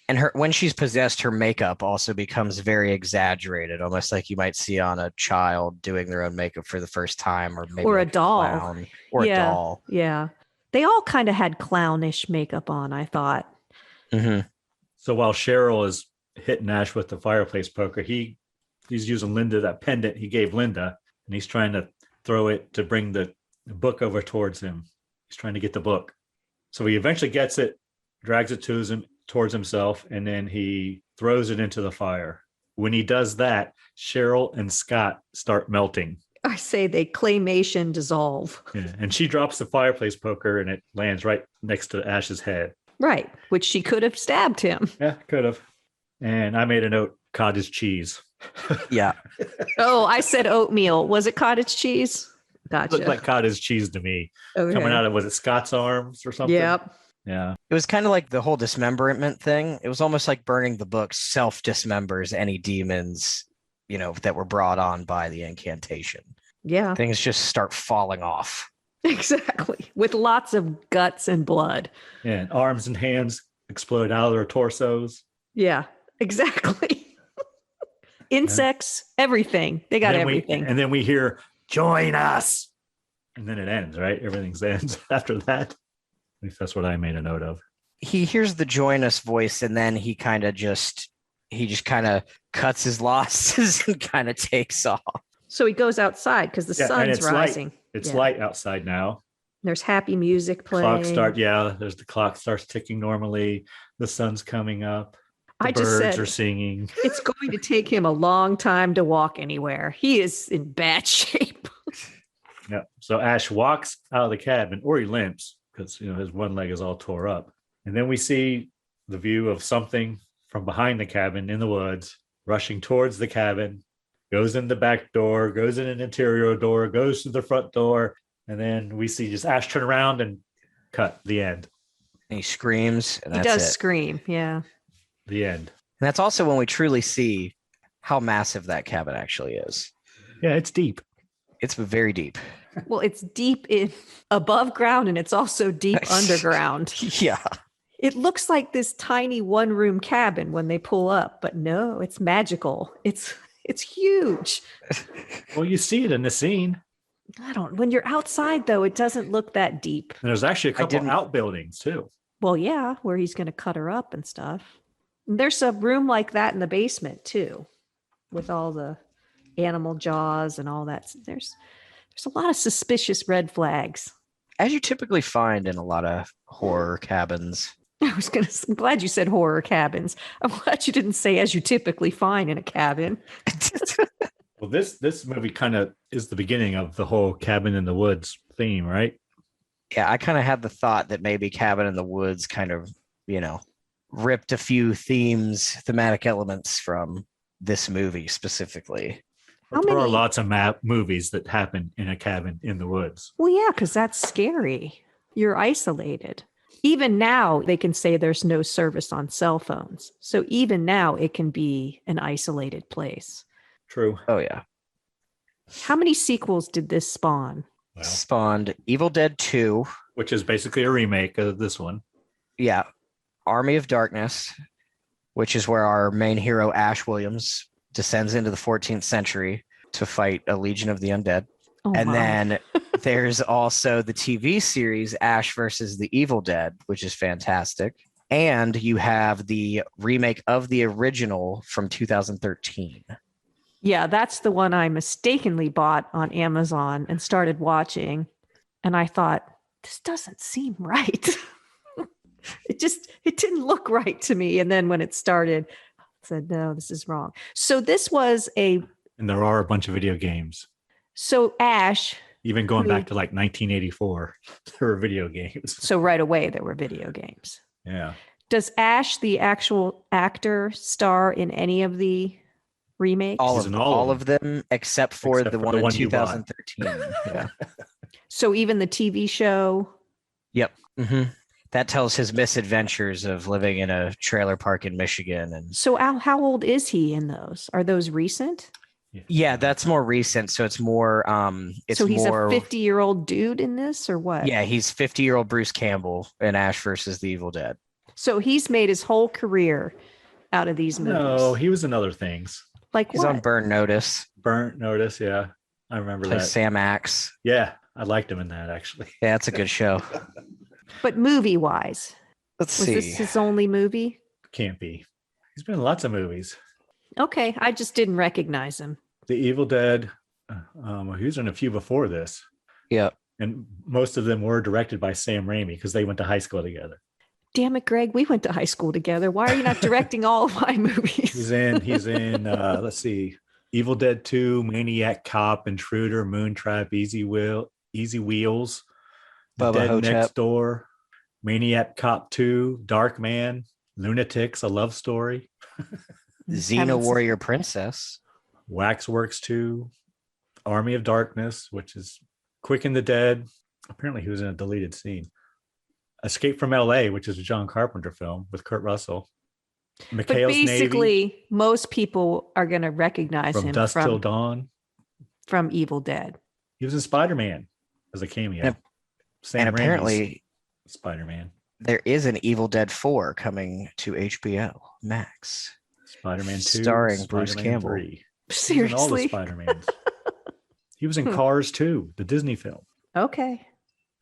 And when she's possessed, her makeup also becomes very exaggerated, almost like you might see on a child doing their own makeup for the first time, or maybe a doll. Clown, or a doll. Yeah. They all kind of had clownish makeup on, I thought. Mm-hmm. So while Cheryl is hitting Ash with the fireplace poker, he's using that pendant he gave Linda, and he's trying to throw it to bring the book over towards him. He's trying to get the book. So he eventually gets it, drags it towards himself, and then he throws it into the fire. When he does that, Cheryl and Scott start melting. I say they claymation dissolve. Yeah, and she drops the fireplace poker and it lands right next to Ash's head. Right, which she could have stabbed him. Yeah, could have. And I made a note, cottage cheese. Yeah. Oh, I said oatmeal. Was it cottage cheese? Gotcha. Looked like cottage cheese to me. Okay. Coming out of, was it Scott's arms or something? Yep. Yeah. It was kind of like the whole dismemberment thing. It was almost like burning the book self-dismembers any demons, that were brought on by the incantation. Yeah. Things just start falling off. Exactly. With lots of guts and blood. Yeah, and arms and hands explode out of their torsos. Yeah, exactly. Insects, everything. They got everything. And then we hear, join us. And then it ends, right? Everything ends after that. At least that's what I made a note of. he hears the join us voice, and then he just kind of cuts his losses and kind of takes off. So he goes outside because the sun's rising. Light. It's light outside now. There's happy music playing. There's the clock starts ticking normally. The sun's coming up. The birds are singing. It's going to take him a long time to walk anywhere. He is in bad shape. Yeah. So Ash walks out of the cabin, or he limps because his one leg is all tore up. And then we see the view of something from behind the cabin in the woods, rushing towards the cabin, goes in the back door, goes in an interior door, goes to the front door, and then we see just Ash turn around and cut. The end. And he screams. And he does scream, yeah. The end. And that's also when we truly see how massive that cabin actually is. Yeah, it's deep. It's very deep. Well, it's deep above ground, and it's also deep underground. Yeah. It looks like this tiny one-room cabin when they pull up, but no, it's magical. It's huge. Well, you see it in the scene. When you're outside, though, it doesn't look that deep. And there's actually a couple outbuildings, too. Well, yeah, where he's going to cut her up and stuff. And there's a room like that in the basement, too, with all the animal jaws and all that. There's a lot of suspicious red flags. As you typically find in a lot of horror cabins. I'm glad you said horror cabins. I'm glad you didn't say as you typically find in a cabin. Well, this movie kind of is the beginning of the whole cabin in the woods theme, right? Yeah, I kind of had the thought that maybe Cabin in the Woods kind of, ripped a few thematic elements from this movie specifically. There are lots of movies that happen in a cabin in the woods. Well, yeah, because that's scary. You're isolated. Even now, they can say there's no service on cell phones. So even now, it can be an isolated place. True. Oh, yeah. How many sequels did this spawn? Well, spawned Evil Dead 2. Which is basically a remake of this one. Yeah. Army of Darkness, which is where our main hero, Ash Williams, descends into the 14th century to fight a legion of the undead. Then there's also the TV series Ash versus the Evil Dead, which is fantastic. And you have the remake of the original from 2013. Yeah, that's the one I mistakenly bought on Amazon and started watching. And I thought, this doesn't seem right. It didn't look right to me. And then when it started, I said, no, this is wrong. So this was And there are a bunch of video games. So Ash. Even going back to like 1984, there were video games. So right away, there were video games. Yeah. Does Ash, the actual actor, star in any of the remakes? All of them, except for the one in 2013. Yeah. So even the TV show? Yep. Mm-hmm. That tells his misadventures of living in a trailer park in Michigan. And so how old is he in those? Are those recent? Yeah, that's more recent. So it's more. So he's a 50-year-old dude in this, or what? Yeah, he's 50-year-old Bruce Campbell in Ash versus the Evil Dead. So he's made his whole career out of these movies. No, he was in other things. Like he's on Burn Notice. Burn Notice, yeah, I remember that. Sam Axe. Yeah, I liked him in that actually. Yeah, it's a good show. But movie-wise, was this his only movie? Can't be. He's been in lots of movies. Okay, I just didn't recognize him. The Evil Dead, he was in a few before this. Yeah. And most of them were directed by Sam Raimi because they went to high school together. Damn it, Greg, we went to high school together. Why are you not directing all of my movies? He's in let's see, Evil Dead 2, Maniac Cop, Intruder, Moontrap, Easy Wheels, Bubba Dead Hotep. Next Door, Maniac Cop 2, Dark Man, Lunatics, A Love Story, Xena Warrior Princess, Waxworks 2, Army of Darkness, which is Quick and the Dead. Apparently he was in a deleted scene. Escape from LA, which is a John Carpenter film with Kurt Russell. McHale's but basically, Navy, most people are going to recognize him Dusk Till Dawn, from Evil Dead. He was in Spider-Man as a cameo. And apparently, Spider-Man. There is an Evil Dead 4 coming to HBO Max. Spider-Man 2, starring Spider-Man Bruce Campbell. 3. Seriously, all the Spider-Mans. He was in Cars 2, the Disney film. Okay,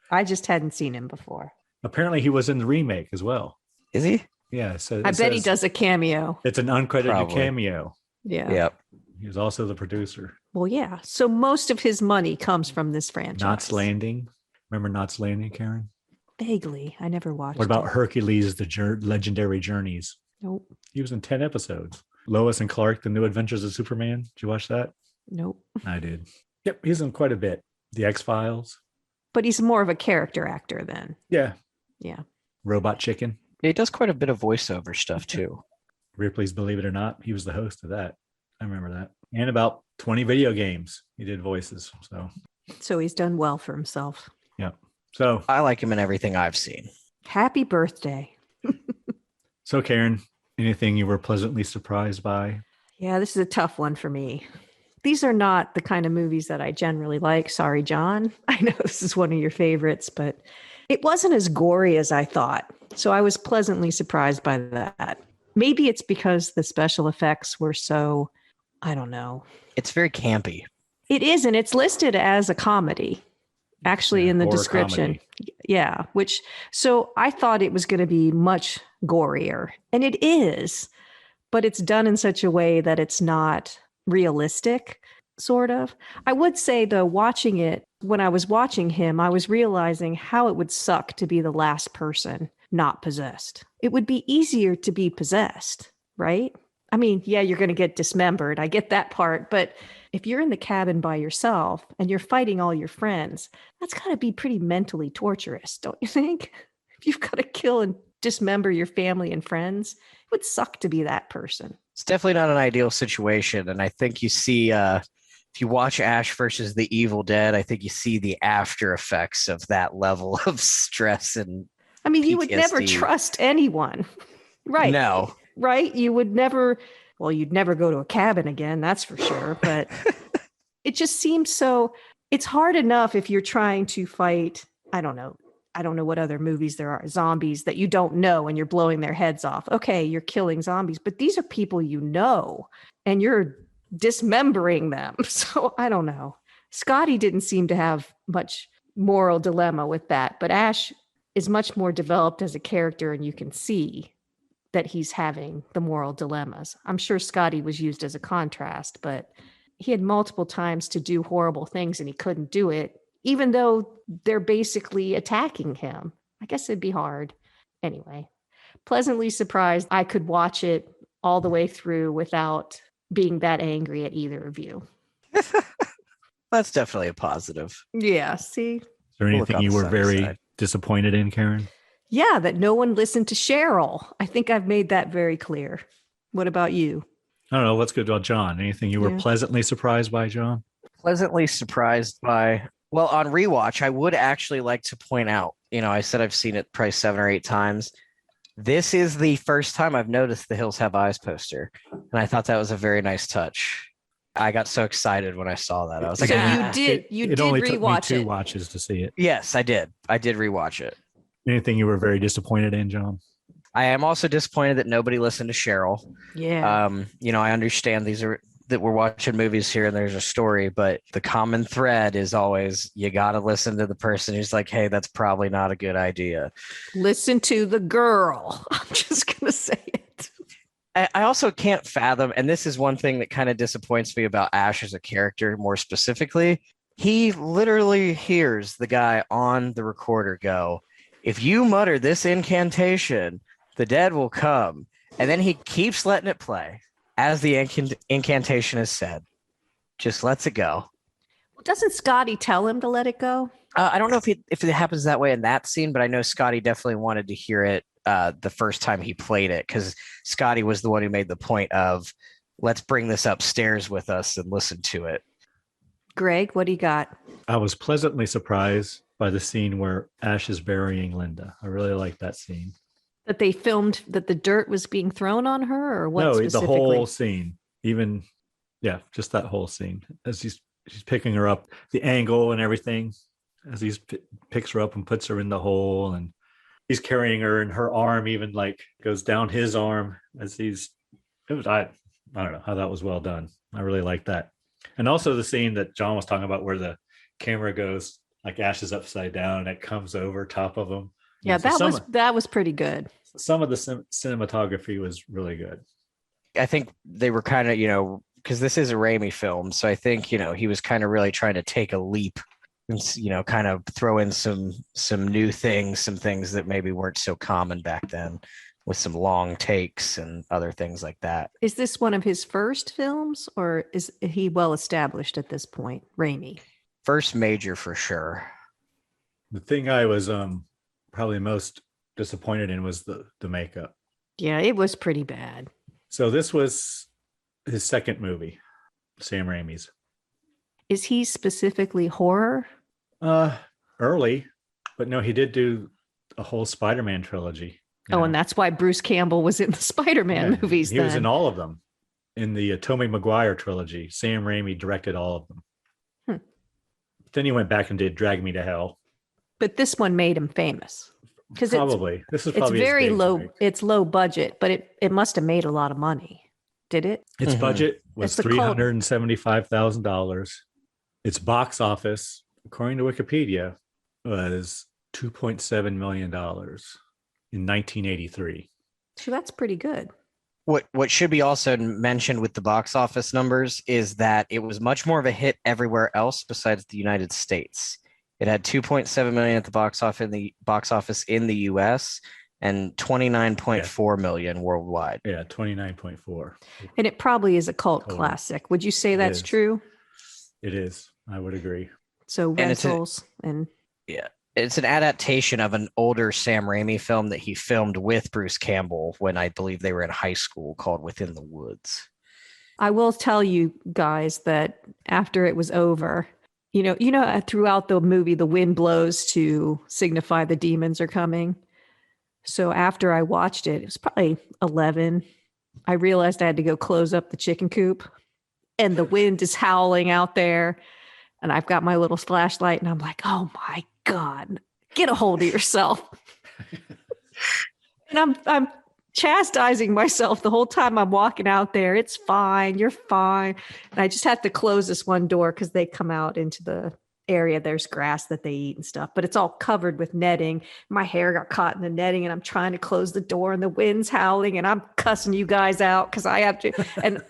I just hadn't seen him before. Apparently, he was in the remake as well. Is he? Yeah, so I bet he does a cameo. It's an uncredited Probably. cameo. Yeah. Yep. He was also the producer. Well, yeah. So most of his money comes from this franchise. Knots Landing. Remember Knots Landing, Karen? Vaguely. I never watched What about it. Hercules, the Legendary Journeys? Nope. He was in 10 episodes. Lois and Clark, The New Adventures of Superman. Did you watch that? Nope. I did. Yep, he's in quite a bit. The X-Files. But he's more of a character actor then. Yeah. Yeah. Robot Chicken. Yeah, he does quite a bit of voiceover stuff too. Ripley's Believe It or Not. He was the host of that. I remember that. And about 20 video games. He did voices. So he's done well for himself. Yeah. So I like him in everything I've seen. Happy birthday. So Karen, anything you were pleasantly surprised by? Yeah, this is a tough one for me. These are not the kind of movies that I generally like. Sorry, John. I know this is one of your favorites, but it wasn't as gory as I thought. So I was pleasantly surprised by that. Maybe it's because the special effects were so, I don't know. It's very campy. It is, and it's listed as a comedy, actually, in the horror description. comedy. Yeah, so I thought it was going to be much gorier, and it is, but it's done in such a way that it's not realistic, sort of. I would say, though, watching it, when I was watching him, I was realizing how it would suck to be the last person not possessed. It would be easier to be possessed, right? I mean, yeah, you're going to get dismembered. I get that part. But if you're in the cabin by yourself and you're fighting all your friends, that's got to be pretty mentally torturous, don't you think? If you've got to kill and dismember your family and friends, it would suck to be that person. It's definitely not an ideal situation. And I think you see, if you watch Ash versus the Evil Dead, I think you see the after effects of that level of stress and I mean, you would never PTSD. trust anyone, right? No. Right? You would never, well, you'd never go to a cabin again, that's for sure. But it just seems so, it's hard enough if you're trying to fight, I don't know what other movies there are, zombies that you don't know and you're blowing their heads off. Okay, you're killing zombies, but these are people you know and you're dismembering them. So I don't know. Scotty didn't seem to have much moral dilemma with that, but Ash is much more developed as a character and you can see that he's having the moral dilemmas. I'm sure Scotty was used as a contrast, but he had multiple times to do horrible things and he couldn't do it, even though they're basically attacking him. I guess it'd be hard. Anyway, pleasantly surprised I could watch it all the way through without being that angry at either of you. That's definitely a positive. Yeah, see? Is there We'll look anything on you the were sunny very side. disappointed in, Karen? Yeah, that no one listened to Cheryl. I think I've made that very clear. What about you? I don't know. Let's go to John. Anything you were Yeah. pleasantly surprised by, John? Pleasantly surprised by, well, on rewatch, I would actually like to point out, I said I've seen it probably 7 or 8 times. This is the first time I've noticed the Hills Have Eyes poster. And I thought that was a very nice touch. I got so excited when I saw that. I was like, So "Ah." you did only took me rewatch 2 it. watches to see it. Yes, I did. I did rewatch it. Anything you were very disappointed in, John? I am also disappointed that nobody listened to Cheryl. Yeah. I understand that we're watching movies here and there's a story, but the common thread is always you got to listen to the person who's like, hey, that's probably not a good idea. Listen to the girl. I'm just going to say it. I also can't fathom, and this is one thing that kind of disappoints me about Ash as a character more specifically. He literally hears the guy on the recorder go, if you mutter this incantation, the dead will come. And then he keeps letting it play as the incantation is said. Just lets it go. Well, doesn't Scotty tell him to let it go? I don't know if it happens that way in that scene, but I know Scotty definitely wanted to hear it the first time he played it because Scotty was the one who made the point of let's bring this upstairs with us and listen to it. Greg, what do you got? I was pleasantly surprised by the scene where Ash is burying Linda. I really like that scene. That they filmed that the dirt was being thrown on her, or what? No, specifically? the whole scene. Even, just that whole scene. As she's picking her up, the angle and everything, as he picks her up and puts her in the hole, and he's carrying her, and her arm even like goes down his arm as I don't know how that was well done. I really like that. And also the scene that John was talking about where the camera goes like Ash is upside down and it comes over top of him. Yeah, So that was pretty good. some of the cinematography was really good. I think they were kind of, because this is a Raimi film, so I think, he was kind of really trying to take a leap and, kind of throw in some new things, some things that maybe weren't so common back then, with some long takes and other things like that. Is this one of his first films, or is he well established at this point, Raimi? First major for sure. The thing I was probably most disappointed in was the makeup. Yeah, it was pretty bad. So this was his second movie, Sam Raimi's. Is he specifically horror? Early, but no, he did do a whole Spider-Man trilogy. And that's why Bruce Campbell was in the Spider-Man movies. He was in all of them. In the Tobey Maguire trilogy, Sam Raimi directed all of them. Then he went back and did Drag Me to Hell. But this one made him famous. Probably. This is probably it's very low. It's low budget, but it must have made a lot of money. Did it? Its budget was $375,000. Its box office, according to Wikipedia, was $2.7 million in 1983. So that's pretty good. What should be also mentioned with the box office numbers is that it was much more of a hit everywhere else besides the United States. It had 2.7 million at the box office in the US and 29.4 million worldwide. Yeah, 29.4. And it probably is a cult classic. Would you say that's true? It is. I would agree. So rentals and yeah. It's an adaptation of an older Sam Raimi film that he filmed with Bruce Campbell when I believe they were in high school, called Within the Woods. I will tell you guys that after it was over, throughout the movie, the wind blows to signify the demons are coming. So after I watched it, it was probably 11. I realized I had to go close up the chicken coop, and the wind is howling out there. And I've got my little flashlight, and I'm like, oh my God, get a hold of yourself. And I'm chastising myself the whole time I'm walking out there. It's fine. You're fine. And I just have to close this one door because they come out into the area. There's grass that they eat and stuff, but it's all covered with netting. My hair got caught in the netting, and I'm trying to close the door, and the wind's howling, and I'm cussing you guys out because I have to. And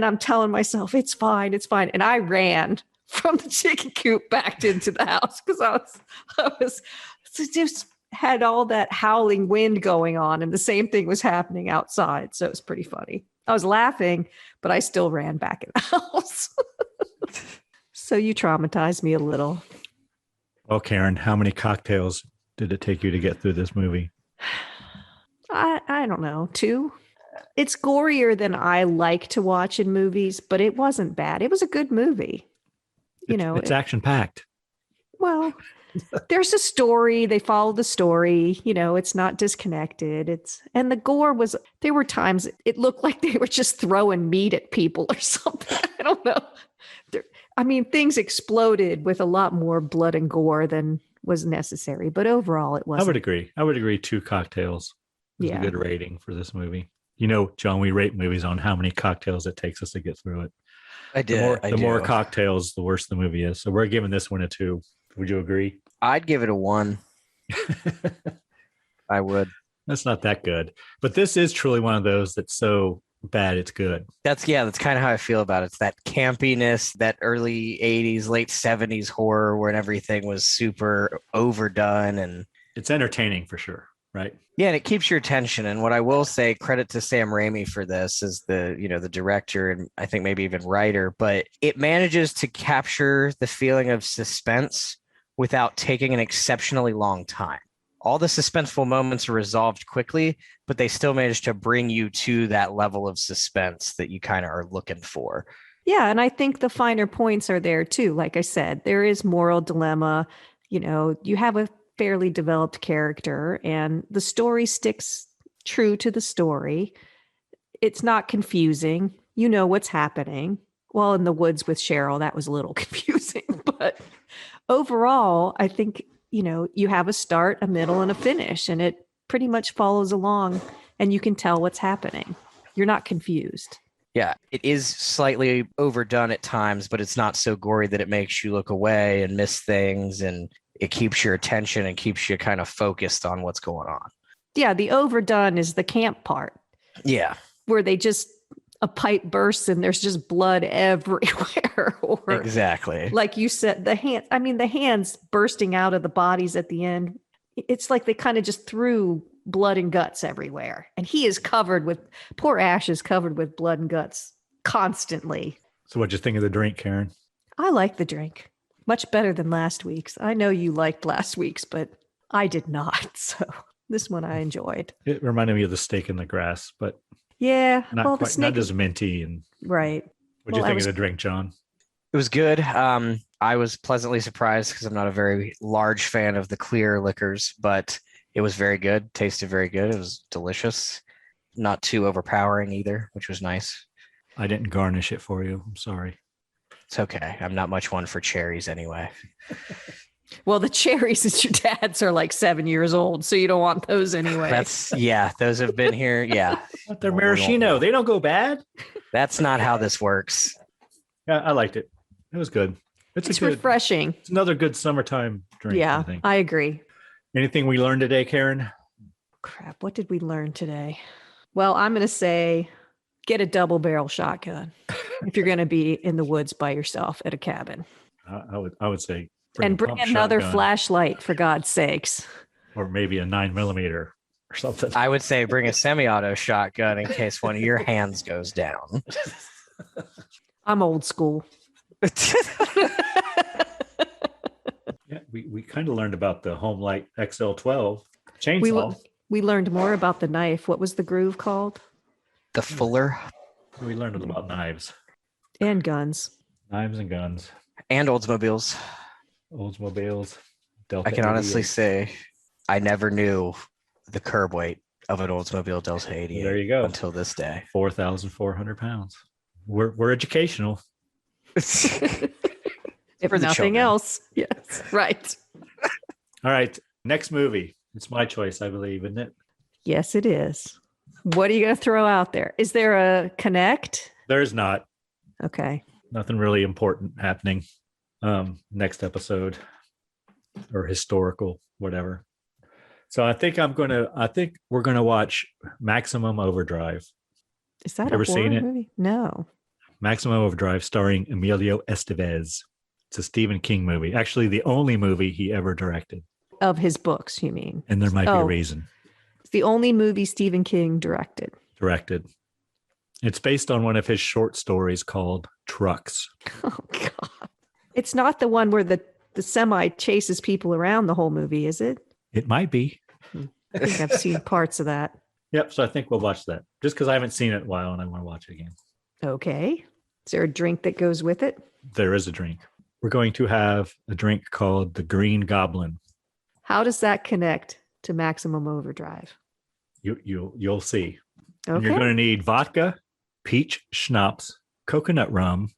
I'm telling myself, it's fine. It's fine. And I ran from the chicken coop back into the house because I was just had all that howling wind going on, and the same thing was happening outside. So it's pretty funny. I was laughing, but I still ran back in the house. So you traumatized me a little. Well, Karen, how many cocktails did it take you to get through this movie? I don't know, 2. It's gorier than I like to watch in movies, but it wasn't bad. It was a good movie. It's action-packed. Well, there's a story. They follow the story. It's not disconnected. And the gore there were times it looked like they were just throwing meat at people or something. I don't know. Things exploded with a lot more blood and gore than was necessary. But overall, it wasn't. I would agree 2 cocktails is a good rating for this movie. John, we rate movies on how many cocktails it takes us to get through it. I did. The more cocktails, the worse the movie is. So we're giving this one a 2. Would you agree? I'd give it a 1. I would. That's not that good. But this is truly one of those that's so bad it's good. That's kind of how I feel about it. It's that campiness, that early 80s, late 70s horror where everything was super overdone, and it's entertaining for sure, right? Yeah, and it keeps your attention. And what I will say, credit to Sam Raimi for this, is the director and I think maybe even writer, but it manages to capture the feeling of suspense without taking an exceptionally long time. All the suspenseful moments are resolved quickly, but they still manage to bring you to that level of suspense that you kind of are looking for. Yeah, and I think the finer points are there too. Like I said, there is moral dilemma. You have a fairly developed character, and the story sticks true to the story. It's not confusing. You know what's happening. Well, in the woods with Cheryl, that was a little confusing, but overall, I think, you have a start, a middle, and a finish, and it pretty much follows along, and you can tell what's happening. You're not confused. Yeah, it is slightly overdone at times, but it's not so gory that it makes you look away and miss things, and it keeps your attention and keeps you kind of focused on what's going on. Yeah, the overdone is the camp part Yeah. where they just a pipe bursts and there's just blood everywhere. Or Exactly. like you said, the hands bursting out of the bodies at the end. It's like they kind of just threw blood and guts everywhere. And he is covered with, poor Ash is covered with blood and guts constantly. So what'd you think of the drink, Karen? I like the drink much better than last week's. I know you liked last week's, but I did not. So this one I enjoyed. It reminded me of the steak in the grass, but Yeah. not well, quite, the snake not as minty. And right. what'd you Well, I think was- of the drink, John? It was good. I was pleasantly surprised because I'm not a very large fan of the clear liquors, but it was very good. Tasted very good. It was delicious. Not too overpowering either, which was nice. I didn't garnish it for you. I'm sorry. It's okay. I'm not much one for cherries anyway. Well, the cherries at your dad's are like 7 years old, so you don't want those anyway. Those have been here. Yeah. But they're We won't maraschino. know. They don't go bad. That's not how this works. Yeah, I liked it. It was good. it's a good. refreshing. It's another good summertime drink. Yeah, I think. I agree. Anything we learned today, Karen? Crap, what did we learn today? Well, I'm going to say get a double barrel shotgun if you're going to be in the woods by yourself at a cabin. I would say And bring pump another shotgun, flashlight, for God's sakes. or maybe a 9mm or something. I would say bring a semi-auto shotgun in case one of your hands goes down. I'm old school. Yeah, we kind of learned about the Homelight XL12 chainsaw. We learned more about the knife. What was the groove called? The Fuller We learned about knives, And guns. knives and guns, and Oldsmobiles. Oldsmobiles. Delta I can honestly 88. say I never knew the curb weight of an Oldsmobile Delta 88 There you go. until this day. 4,400 pounds. We're educational. If For the nothing children. else. Yes, right. All right, next movie. It's my choice, I believe, isn't it? Yes, it is. What are you going to throw out there? Is there a connect? There's not. Okay. Nothing really important happening. Next episode, or historical, whatever. So I think we're gonna watch Maximum Overdrive. Is that Ever a seen horror it? movie? No. Maximum Overdrive, starring Emilio Estevez. It's a Stephen King movie. Actually, the only movie he ever directed, Of his books, you mean? and there might be a Oh. reason. It's the only movie Stephen King directed. Directed. It's based on one of his short stories called Trucks. Oh God! It's not the one where the semi chases people around the whole movie, is it? It might be. I think I've seen parts of that. Yep. So I think we'll watch that just because I haven't seen it in a while and I want to watch it again. Okay. Is there a drink that goes with it? There is a drink. We're going to have a drink called the Green Goblin. How does that connect to Maximum Overdrive? You'll see. And Okay. you're going to need vodka, peach schnapps, coconut rum,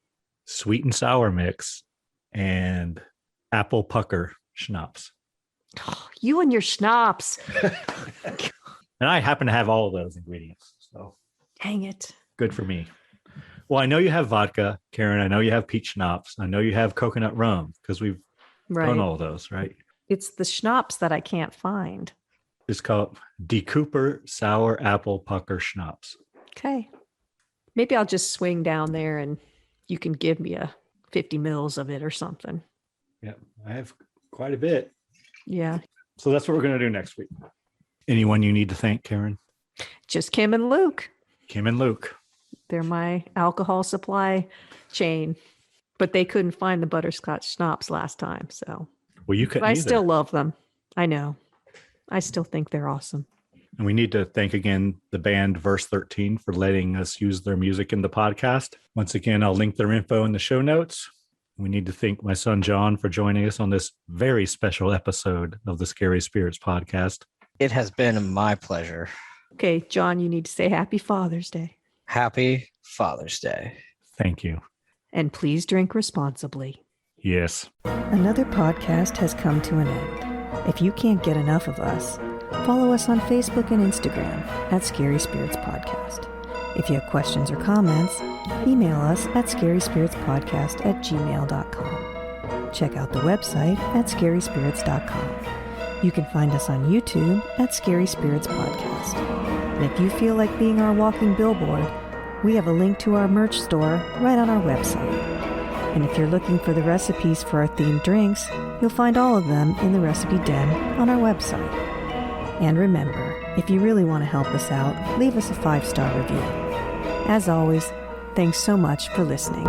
sweet and sour mix, and apple pucker schnapps. You and your schnapps. And I happen to have all of those ingredients. So Dang it. good for me. Well, I know you have vodka, Karen. I know you have peach schnapps. I know you have coconut rum because we've Right. done all those, right? It's the schnapps that I can't find. It's called De Cooper Sour Apple Pucker Schnapps. Okay. Maybe I'll just swing down there and you can give me a 50 mils of it or something. Yeah, I have quite a bit. Yeah. So that's what we're going to do next week. Anyone you need to thank, Karen? Just Kim and Luke. Kim and Luke. They're my alcohol supply chain, but they couldn't find the butterscotch schnapps last time. So Well, you couldn't but I either. still love them. I know. I still think they're awesome. And we need to thank again the band Verse 13 for letting us use their music in the podcast. Once again, I'll link their info in the show notes. We need to thank my son John for joining us on this very special episode of the Scary Spirits podcast. It has been my pleasure. Okay, John, you need to say Happy Father's Day. Happy Father's Day. Thank you. And please drink responsibly. Yes. Another podcast has come to an end. If you can't get enough of us, follow us on Facebook and Instagram at Scary Spirits Podcast. If you have questions or comments, email us at scaryspiritspodcast@gmail.com. Check out the website at scaryspirits.com. You can find us on YouTube at Scary Spirits Podcast. And if you feel like being our walking billboard, we have a link to our merch store right on our website. And if you're looking for the recipes for our themed drinks, you'll find all of them in the Recipe Den on our website. And remember, if you really want to help us out, leave us a 5-star review. As always, thanks so much for listening.